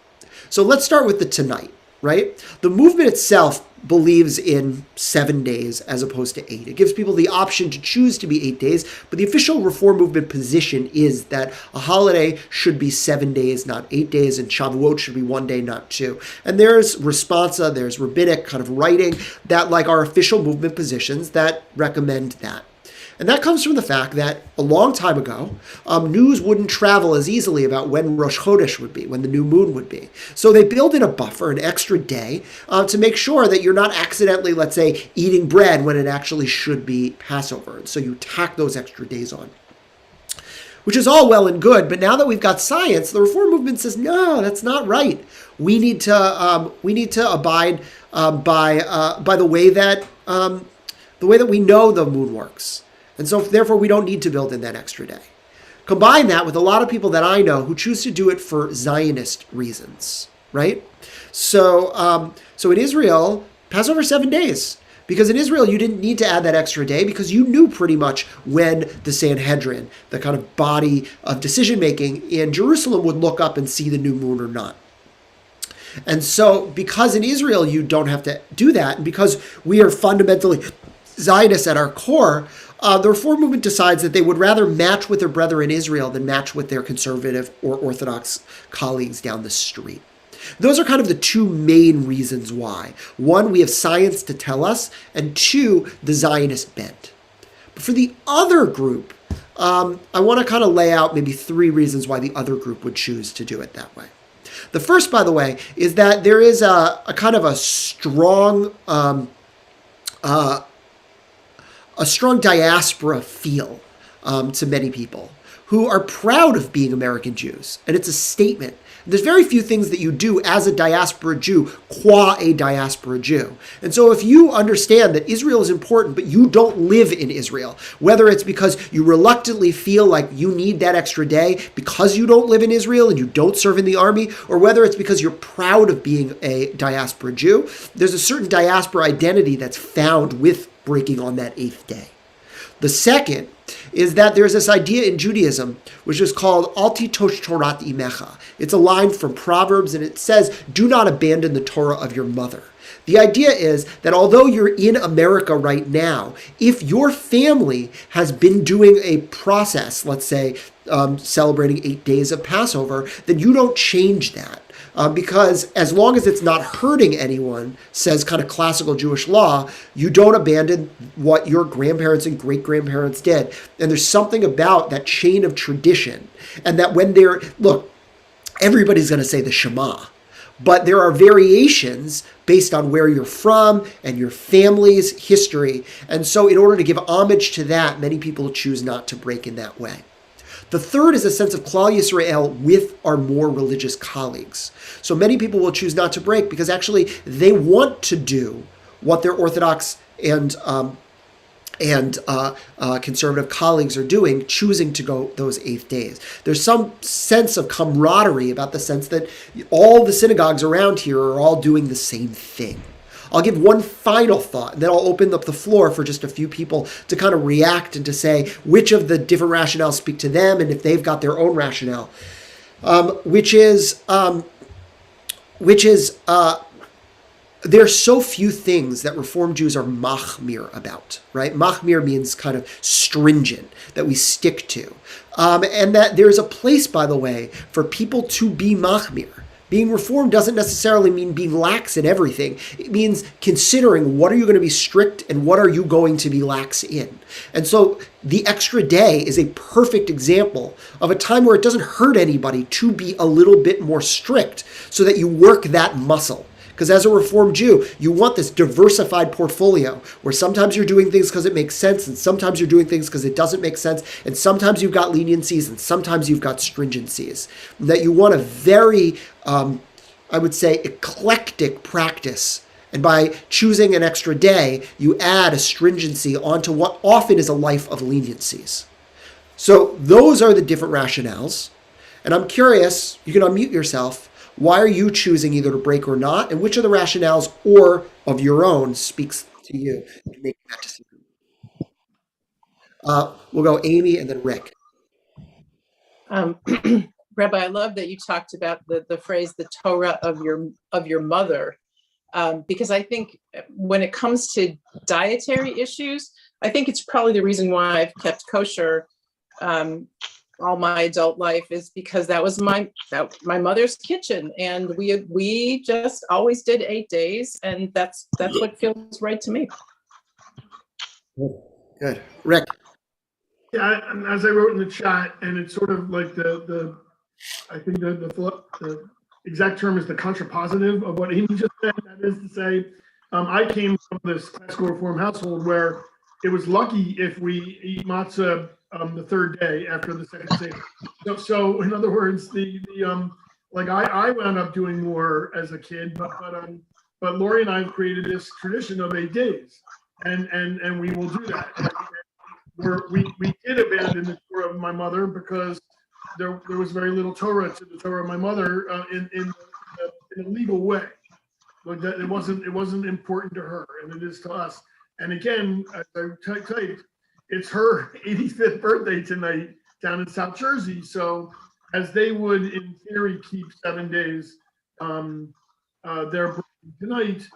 So let's start with the tonight, right? The movement itself believes in 7 days as opposed to 8. It gives people the option to choose to be 8 days, but the official Reform movement position is that a holiday should be 7 days, not 8 days, and Shavuot should be 1 day, not 2. And there's responsa, there's rabbinic kind of writing that, like our official movement positions, that recommend that. And that comes from the fact that a long time ago, news wouldn't travel as easily about when Rosh Chodesh would be, when the new moon would be. So they build in a buffer, an extra day, to make sure that you're not accidentally, let's say, eating bread when it actually should be Passover. And so you tack those extra days on, which is all well and good. But now that we've got science, the Reform movement says, no, that's not right. We need to abide by the way that we know the moon works. And so therefore we don't need to build in that extra day. Combine that with a lot of people that I know who choose to do it for Zionist reasons, right? So in Israel, Passover 7 days. Because in Israel, you didn't need to add that extra day because you knew pretty much when the Sanhedrin, the kind of body of decision-making in Jerusalem, would look up and see the new moon or not. And so because in Israel you don't have to do that, and because we are fundamentally Zionists at our core, the Reform movement decides that they would rather match with their brethren in Israel than match with their conservative or Orthodox colleagues down the street. Those are kind of the two main reasons why. One, we have science to tell us, and two, the Zionist bent. But for the other group, I want to kind of lay out maybe 3 reasons why the other group would choose to do it that way. The first, by the way, is that there is a kind of a strong diaspora feel to many people who are proud of being American Jews. And it's a statement. There's very few things that you do as a diaspora Jew, qua a diaspora Jew. And so if you understand that Israel is important, but you don't live in Israel, whether it's because you reluctantly feel like you need that extra day because you don't live in Israel and you don't serve in the army, or whether it's because you're proud of being a diaspora Jew, there's a certain diaspora identity that's found with breaking on that 8th day. The second, is that there's this idea in Judaism, which is called Al titosh Torat imecha. It's a line from Proverbs, and it says, do not abandon the Torah of your mother. The idea is that although you're in America right now, if your family has been doing a process, let's say celebrating 8 days of Passover, then you don't change that. Because as long as it's not hurting anyone, says kind of classical Jewish law, you don't abandon what your grandparents and great-grandparents did. And there's something about that chain of tradition. And that when look, everybody's going to say the Shema. But there are variations based on where you're from and your family's history. And so in order to give homage to that, many people choose not to break in that way. The third is a sense of Klal Yisrael with our more religious colleagues. So many people will choose not to break because actually they want to do what their Orthodox and conservative colleagues are doing, choosing to go those 8 days. There's some sense of camaraderie about the sense that all the synagogues around here are all doing the same thing. I'll give one final thought, and then I'll open up the floor for just a few people to kind of react and to say which of the different rationales speak to them and if they've got their own rationale, which is there's so few things that Reform Jews are machmir about, right? Machmir means kind of stringent, that we stick to. And that there's a place, by the way, for people to be machmir. Being Reformed doesn't necessarily mean being lax in everything. It means considering what are you going to be strict and what are you going to be lax in. And so the extra day is a perfect example of a time where it doesn't hurt anybody to be a little bit more strict so that you work that muscle. Because as a Reformed Jew, you want this diversified portfolio where sometimes you're doing things because it makes sense and sometimes you're doing things because it doesn't make sense and sometimes you've got leniencies and sometimes you've got stringencies. That you want a very, I would say, eclectic practice. And by choosing an extra day, you add a stringency onto what often is a life of leniencies. So those are the different rationales. And I'm curious, you can unmute yourself. Why are you choosing either to break or not? And which of the rationales or of your own speaks to you to make that decision? We'll go Amy and then Rick. Rabbi, I love that you talked about the phrase, the Torah of your mother, because I think when it comes to dietary issues, I think it's probably the reason why I've kept kosher all my adult life is because that was my mother's kitchen, and we just always did 8 days, and that's what feels right to me. Good. Rick. Yeah, and as I wrote in the chat, and it's sort of like I think the exact term is the contrapositive of what Amy just said. That is to say, I came from this classical Reform household where it was lucky if we eat matzah the third day after the second Seder. So in other words, I wound up doing more as a kid, but Lori and I have created this tradition of 8 days, and we will do that. We did abandon the Torah of my mother because there was very little Torah to the Torah of my mother in a legal way. Like that, it wasn't important to her, and it is to us. And again, as I tell you, it's her 85th birthday tonight down in South Jersey. So as they would, in theory, keep 7 days, they're breaking tonight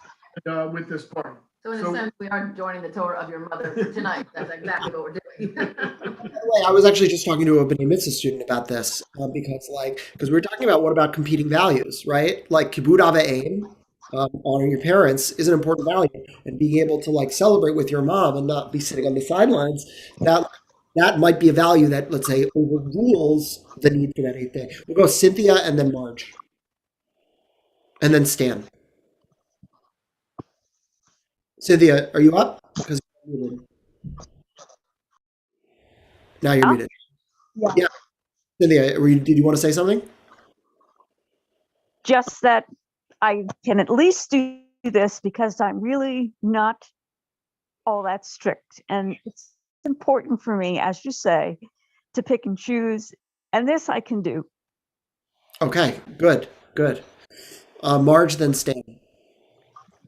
with this party. So in a sense, we are joining the Torah of your mother for tonight. That's exactly what we're doing. By the way, I was actually just talking to a B'nai Mitzvah student about this because we were talking about what about competing values, right? Like kibud av v'em, honoring your parents is an important value, and being able to celebrate with your mom and not be sitting on the sidelines, that might be a value that, let's say, overrules the need for that 8th day. We'll go Cynthia and then Marge. And then Stan. Cynthia, are you up? Because you're muted. Now you're muted. Yeah. Cynthia, did you want to say something? Just that I can at least do this because I'm really not all that strict. And it's important for me, as you say, to pick and choose. And this I can do. Okay, good. Marge, then Stan.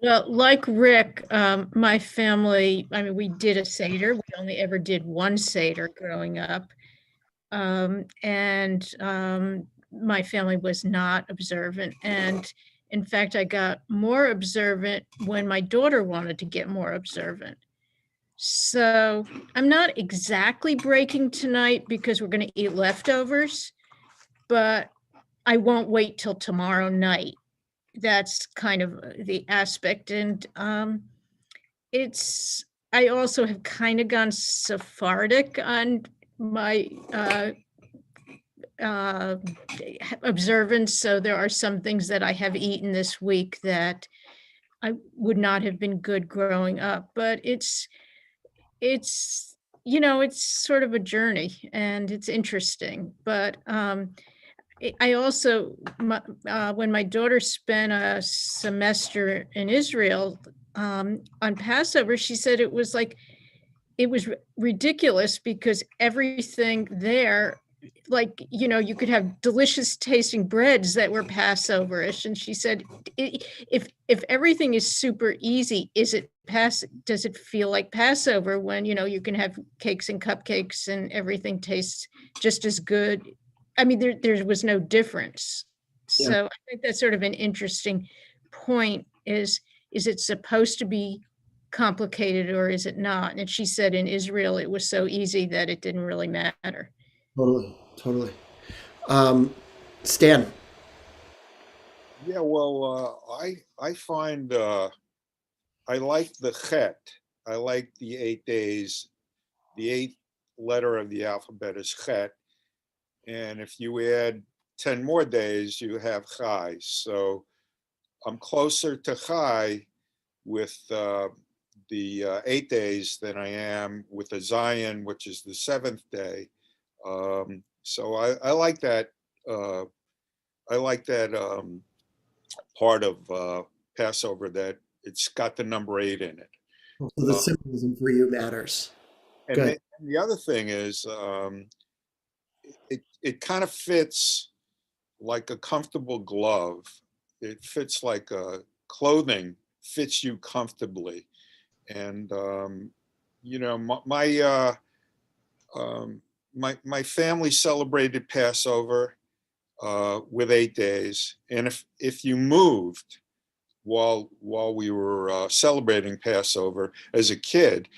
Well, like Rick, my family, I mean, we did a Seder. We only ever did one Seder growing up. And my family was not observant. And in fact, I got more observant when my daughter wanted to get more observant. So I'm not exactly breaking tonight because we're going to eat leftovers, but I won't wait till tomorrow night. That's kind of the aspect. And it's, I also have kind of gone Sephardic on my observance. So there are some things that I have eaten this week that I would not have been good growing up, but it's, you know, it's sort of a journey and it's interesting. But I also, when my daughter spent a semester in Israel on Passover, she said it was like, it was ridiculous because everything there, like, you know, you could have delicious tasting breads that were Passover-ish. And she said, if everything is super easy, does it feel like Passover when, you know, you can have cakes and cupcakes and everything tastes just as good? I mean, there was no difference. Yeah. So I think that's sort of an interesting point is it supposed to be complicated or is it not? And she said in Israel, it was so easy that it didn't really matter. Totally, totally. Stan. Yeah, well, I find I like the Chet. I like the 8 days. The 8th letter of the alphabet is Chet, and if you add 10 more days, you have Chai. So I'm closer to Chai with the 8 days than I am with the Zion, which is the 7th day. So I like that. I like that part of Passover that it's got the number 8 in it. So the symbolism for you matters. And Good. the other thing is, it kind of fits like a comfortable glove. It fits like a clothing fits you comfortably. And you know, my family celebrated Passover with 8 days, and if you moved while we were celebrating Passover as a kid,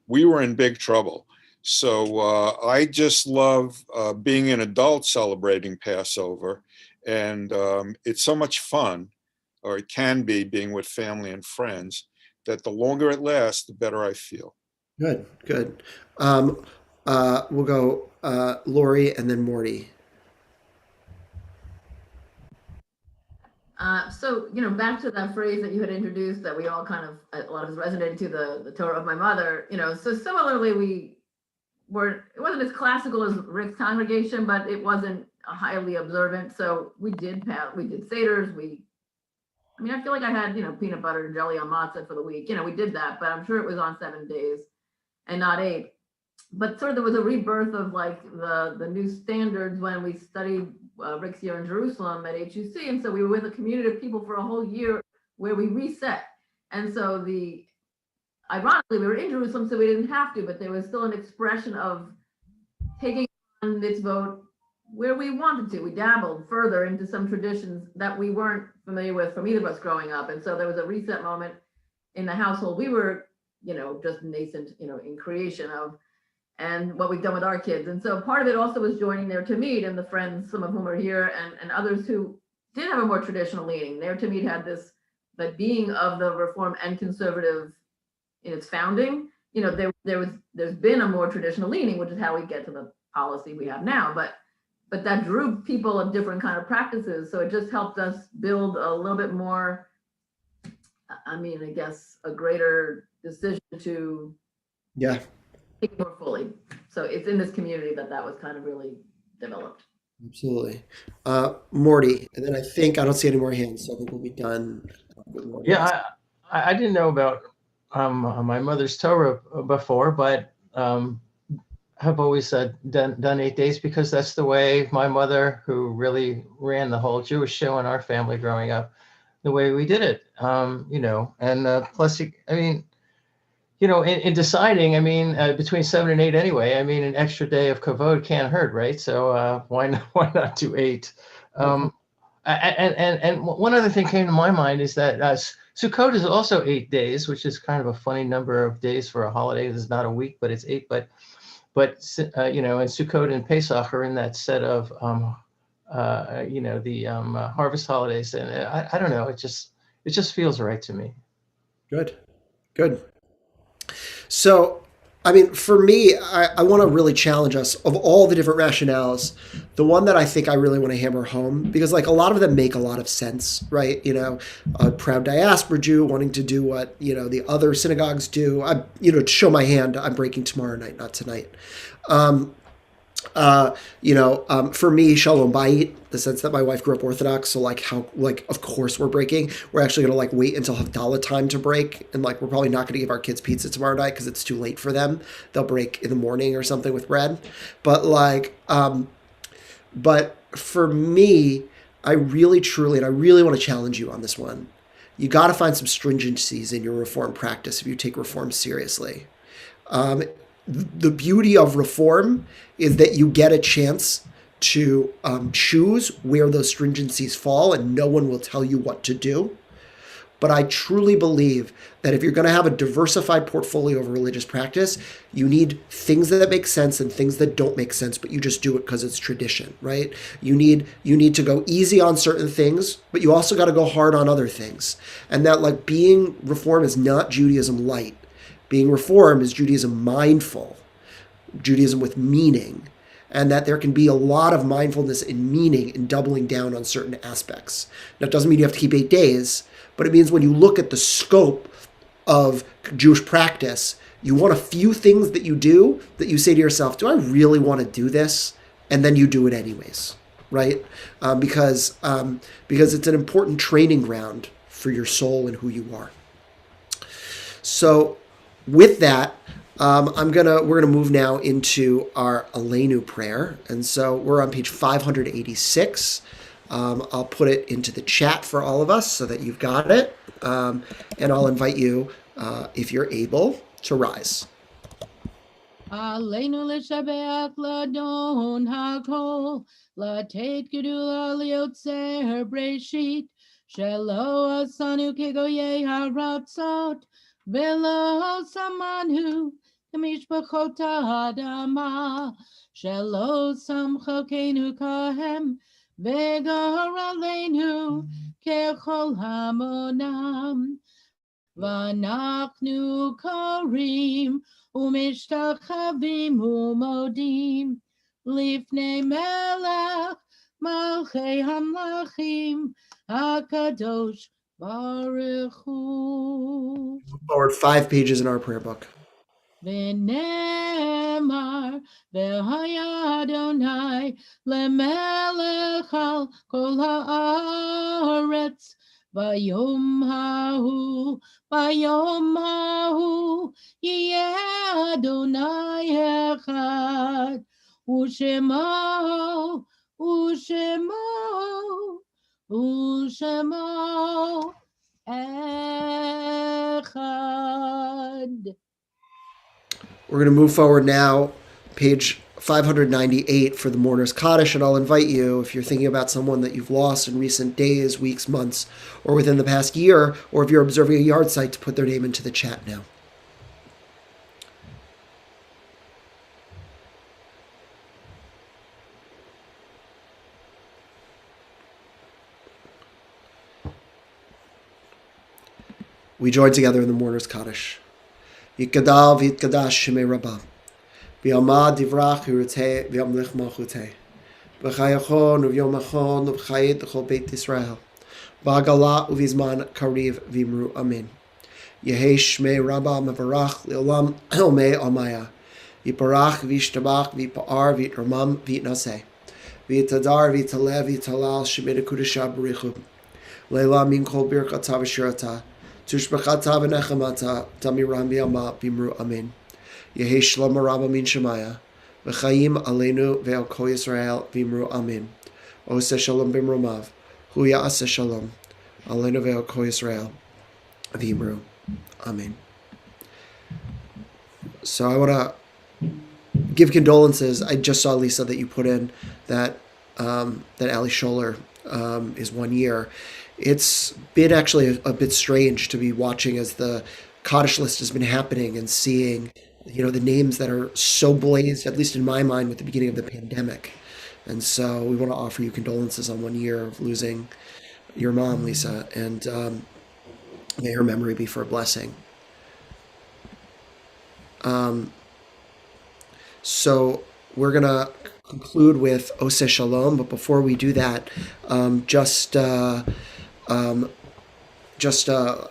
we were in big trouble. So I just love being an adult celebrating Passover, and it's so much fun, or it can be, being with family and friends, that the longer it lasts, the better I feel. Good, good. We'll go Lori and then Morty. So, you know, back to that phrase that you had introduced that we all kind of, a lot of us resonated to, the Torah of my mother, you know, so similarly, it wasn't as classical as Rick's congregation, but it wasn't highly observant. So we did Seders. I mean, I feel like I had, you know, peanut butter and jelly on matzah for the week. You know, we did that, but I'm sure it was on 7 days and not 8. But sort of there was a rebirth of like the new standards when we studied Rick's year in Jerusalem at HUC. And so we were with a community of people for a whole year where we reset. And so ironically, we were in Jerusalem, so we didn't have to, but there was still an expression of taking on this vote where we wanted to. We dabbled further into some traditions that we weren't familiar with from either of us growing up. And so there was a reset moment in the household we were, you know, just nascent, you know, in creation of, and what we've done with our kids. And so part of it also was joining their Tamid and the friends, some of whom are here, and others who did have a more traditional leaning. Their Tamid had this, but being of the Reform and conservative in its founding, you know, there's been a more traditional leaning, which is how we get to the policy we have now. But that drew people of different kind of practices. So it just helped us build a little bit more, I mean, I guess a greater decision to take more fully. So it's in this community that was kind of really developed. Absolutely. Morty, and then I don't see any more hands, so I think we'll be done with Morty. Yeah, I didn't know about my mother's Torah before, but have always done 8 days because that's the way my mother, who really ran the whole Jewish show in our family growing up, the way we did it. And plus, I mean, in deciding, I mean, between 7 and 8 anyway, I mean, an extra day of kavod can't hurt, right? So why not do 8? And one other thing came to my mind is that Sukkot is also 8 days, which is kind of a funny number of days for a holiday. It's not a week, but it's 8. But and Sukkot and Pesach are in that set of the harvest holidays, and I don't know. It just feels right to me. Good. So, I mean, for me, I want to really challenge us of all the different rationales. The one that I think I really want to hammer home, because like a lot of them make a lot of sense, right? A proud diaspora Jew wanting to do what, the other synagogues do. To show my hand, I'm breaking tomorrow night, not tonight. For me, Shalom Bayit, the sense that my wife grew up Orthodox, so of course we're breaking. We're actually gonna wait until Haftarah time to break, and we're probably not gonna give our kids pizza tomorrow night because it's too late for them. They'll break in the morning or something with bread. But for me, I really truly, and I really want to challenge you on this one. You got to find some stringencies in your Reform practice if you take Reform seriously. The beauty of Reform is that you get a chance to choose where those stringencies fall, and no one will tell you what to do. But I truly believe that if you're going to have a diversified portfolio of religious practice, you need things that make sense and things that don't make sense, but you just do it because it's tradition, right? You need to go easy on certain things, but you also got to go hard on other things. And that being Reform is not Judaism light. Being Reform is Judaism mindful, Judaism with meaning, and that there can be a lot of mindfulness and meaning in doubling down on certain aspects. Now, it doesn't mean you have to keep 8 days, but it means when you look at the scope of Jewish practice, you want a few things that you do that you say to yourself, do I really want to do this? And then you do it anyways, right? Because it's an important training ground for your soul and who you are. So with that, we're gonna move now into our Elenu prayer, and so we're on page 586. I'll put it into the chat for all of us so that you've got it, and I'll invite you, if you're able, to rise. Aleinu l'shabeach l'adon hakol, l'tet gedula liotzer breshit, shelo asanu kegoyei haratzot, velo samanu kemishpachot ha'adama, shelo samchokenu kahem, v'gar aleinu kechol hamonam, v'anachnu korim umishtachavim umodim lifnei melech malchei hamlachim hakadosh baruch hu. Forward 5 pages in our prayer book. V'nemar v'haya Adonai lemelech al kol haaretz vayom hahu yeh Adonai echad u'shemo echad. We're going to move forward now, page 598 for the Mourner's Kaddish, and I'll invite you, if you're thinking about someone that you've lost in recent days, weeks, months, or within the past year, or if you're observing a yard site, to put their name into the chat now. We join together in the Mourner's Kaddish. Yikadal v'yitkadash shemei Rabbah. V'yamad divrach yirutei v'yamlich malchutei. V'chayachon uv'yom achon uv'chayit l'chol Beit Yisrael. V'agala uv'izman kariv v'imru amin. Yehei shmei Rabbah mevarach le'olam elmei almaya. Yiparach v'yishtabach v'yipa'ar v'yitramam v'yitnaseh. V'yitadar v'yitalev v'yitalal shemei dekudesha b'richu. Le'la min kol birkata v'shirata. Tushbachata v'nechamata tamiram b'yama b'imru amin. Yehi shlom Rabbah min shemaya. V'chaim aleinu ve'al kol Yisrael b'imru amin. Oseh shalom b'imromav. Hu ya'aseh shalom. Elenu ve'al Kol Yisrael v'yimru. Amen. So I want to give condolences. I just saw, Lisa, that you put in that that Ali Scholler is 1 year. It's been actually a bit strange to be watching as the Kaddish list has been happening and seeing, the names that are so blazed, at least in my mind, with the beginning of the pandemic. And so we want to offer you condolences on 1 year of losing your mom, Lisa, and may her memory be for a blessing. So we're going to conclude with Oseh Shalom, but before we do that, just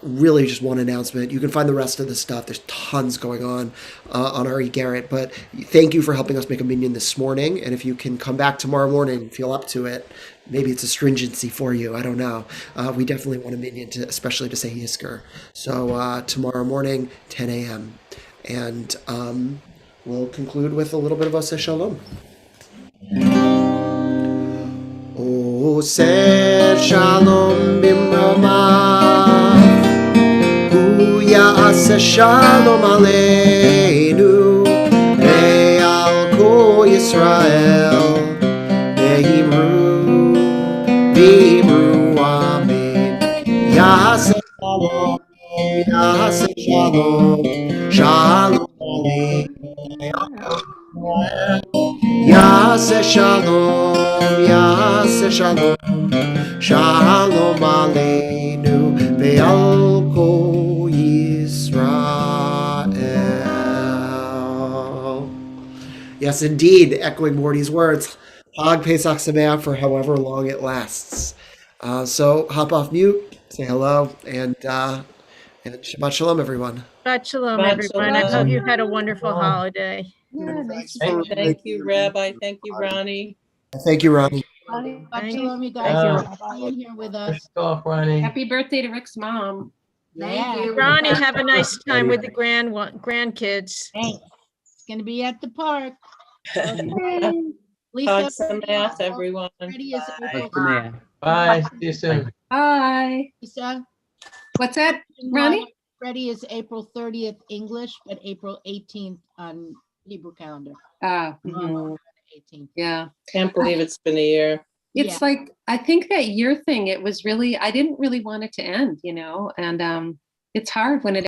really just one announcement. You can find the rest of the stuff. There's tons going on Ari Garrett, but thank you for helping us make a minyan this morning. And if you can come back tomorrow morning and feel up to it, maybe it's a stringency for you. I don't know. We definitely want a minyan, especially to say Yizkor. So tomorrow morning, 10 a.m. And we'll conclude with a little bit of Oseh Shalom. Oseh Shalom bimromav, Hu ya'aseh shalom aleinu, ve'al kol Yisrael, v'yimru amen. Ya'aseh shalom, shalom aleinu. Yaseh shalom, shalom aleinu, ve'al kol Yisrael. Yes, indeed, echoing Morty's words, Hag Pesach Sameach for however long it lasts. So hop off mute, say hello, and Shabbat Shalom, everyone. Shabbat shalom, Shabbat everyone. I hope shalom. you had a wonderful Shalom. holiday. Yeah, nice Thank to you. Thank you, Rabbi. Thank you, Ronnie. Thank you, Ronnie. Shabbat Thank shalom, you Thank guys. you. Thanks for being here with Good us. talk, Ronnie. Happy birthday to Rick's mom. Thank you. Ronnie, have a nice time with the grandkids. Thanks. It's gonna be at the park. Hag Okay. Lisa, Sameach, everyone. Freddie is April. Bye. See you soon. Bye. Lisa, What's that, Ronnie? Freddie is April 30th English, but April 18th on Hebrew calendar. Mhm. 18th. Yeah. Can't believe it's been a year. It's like, I think that year thing, it was really, I didn't really want it to end, and it's hard when it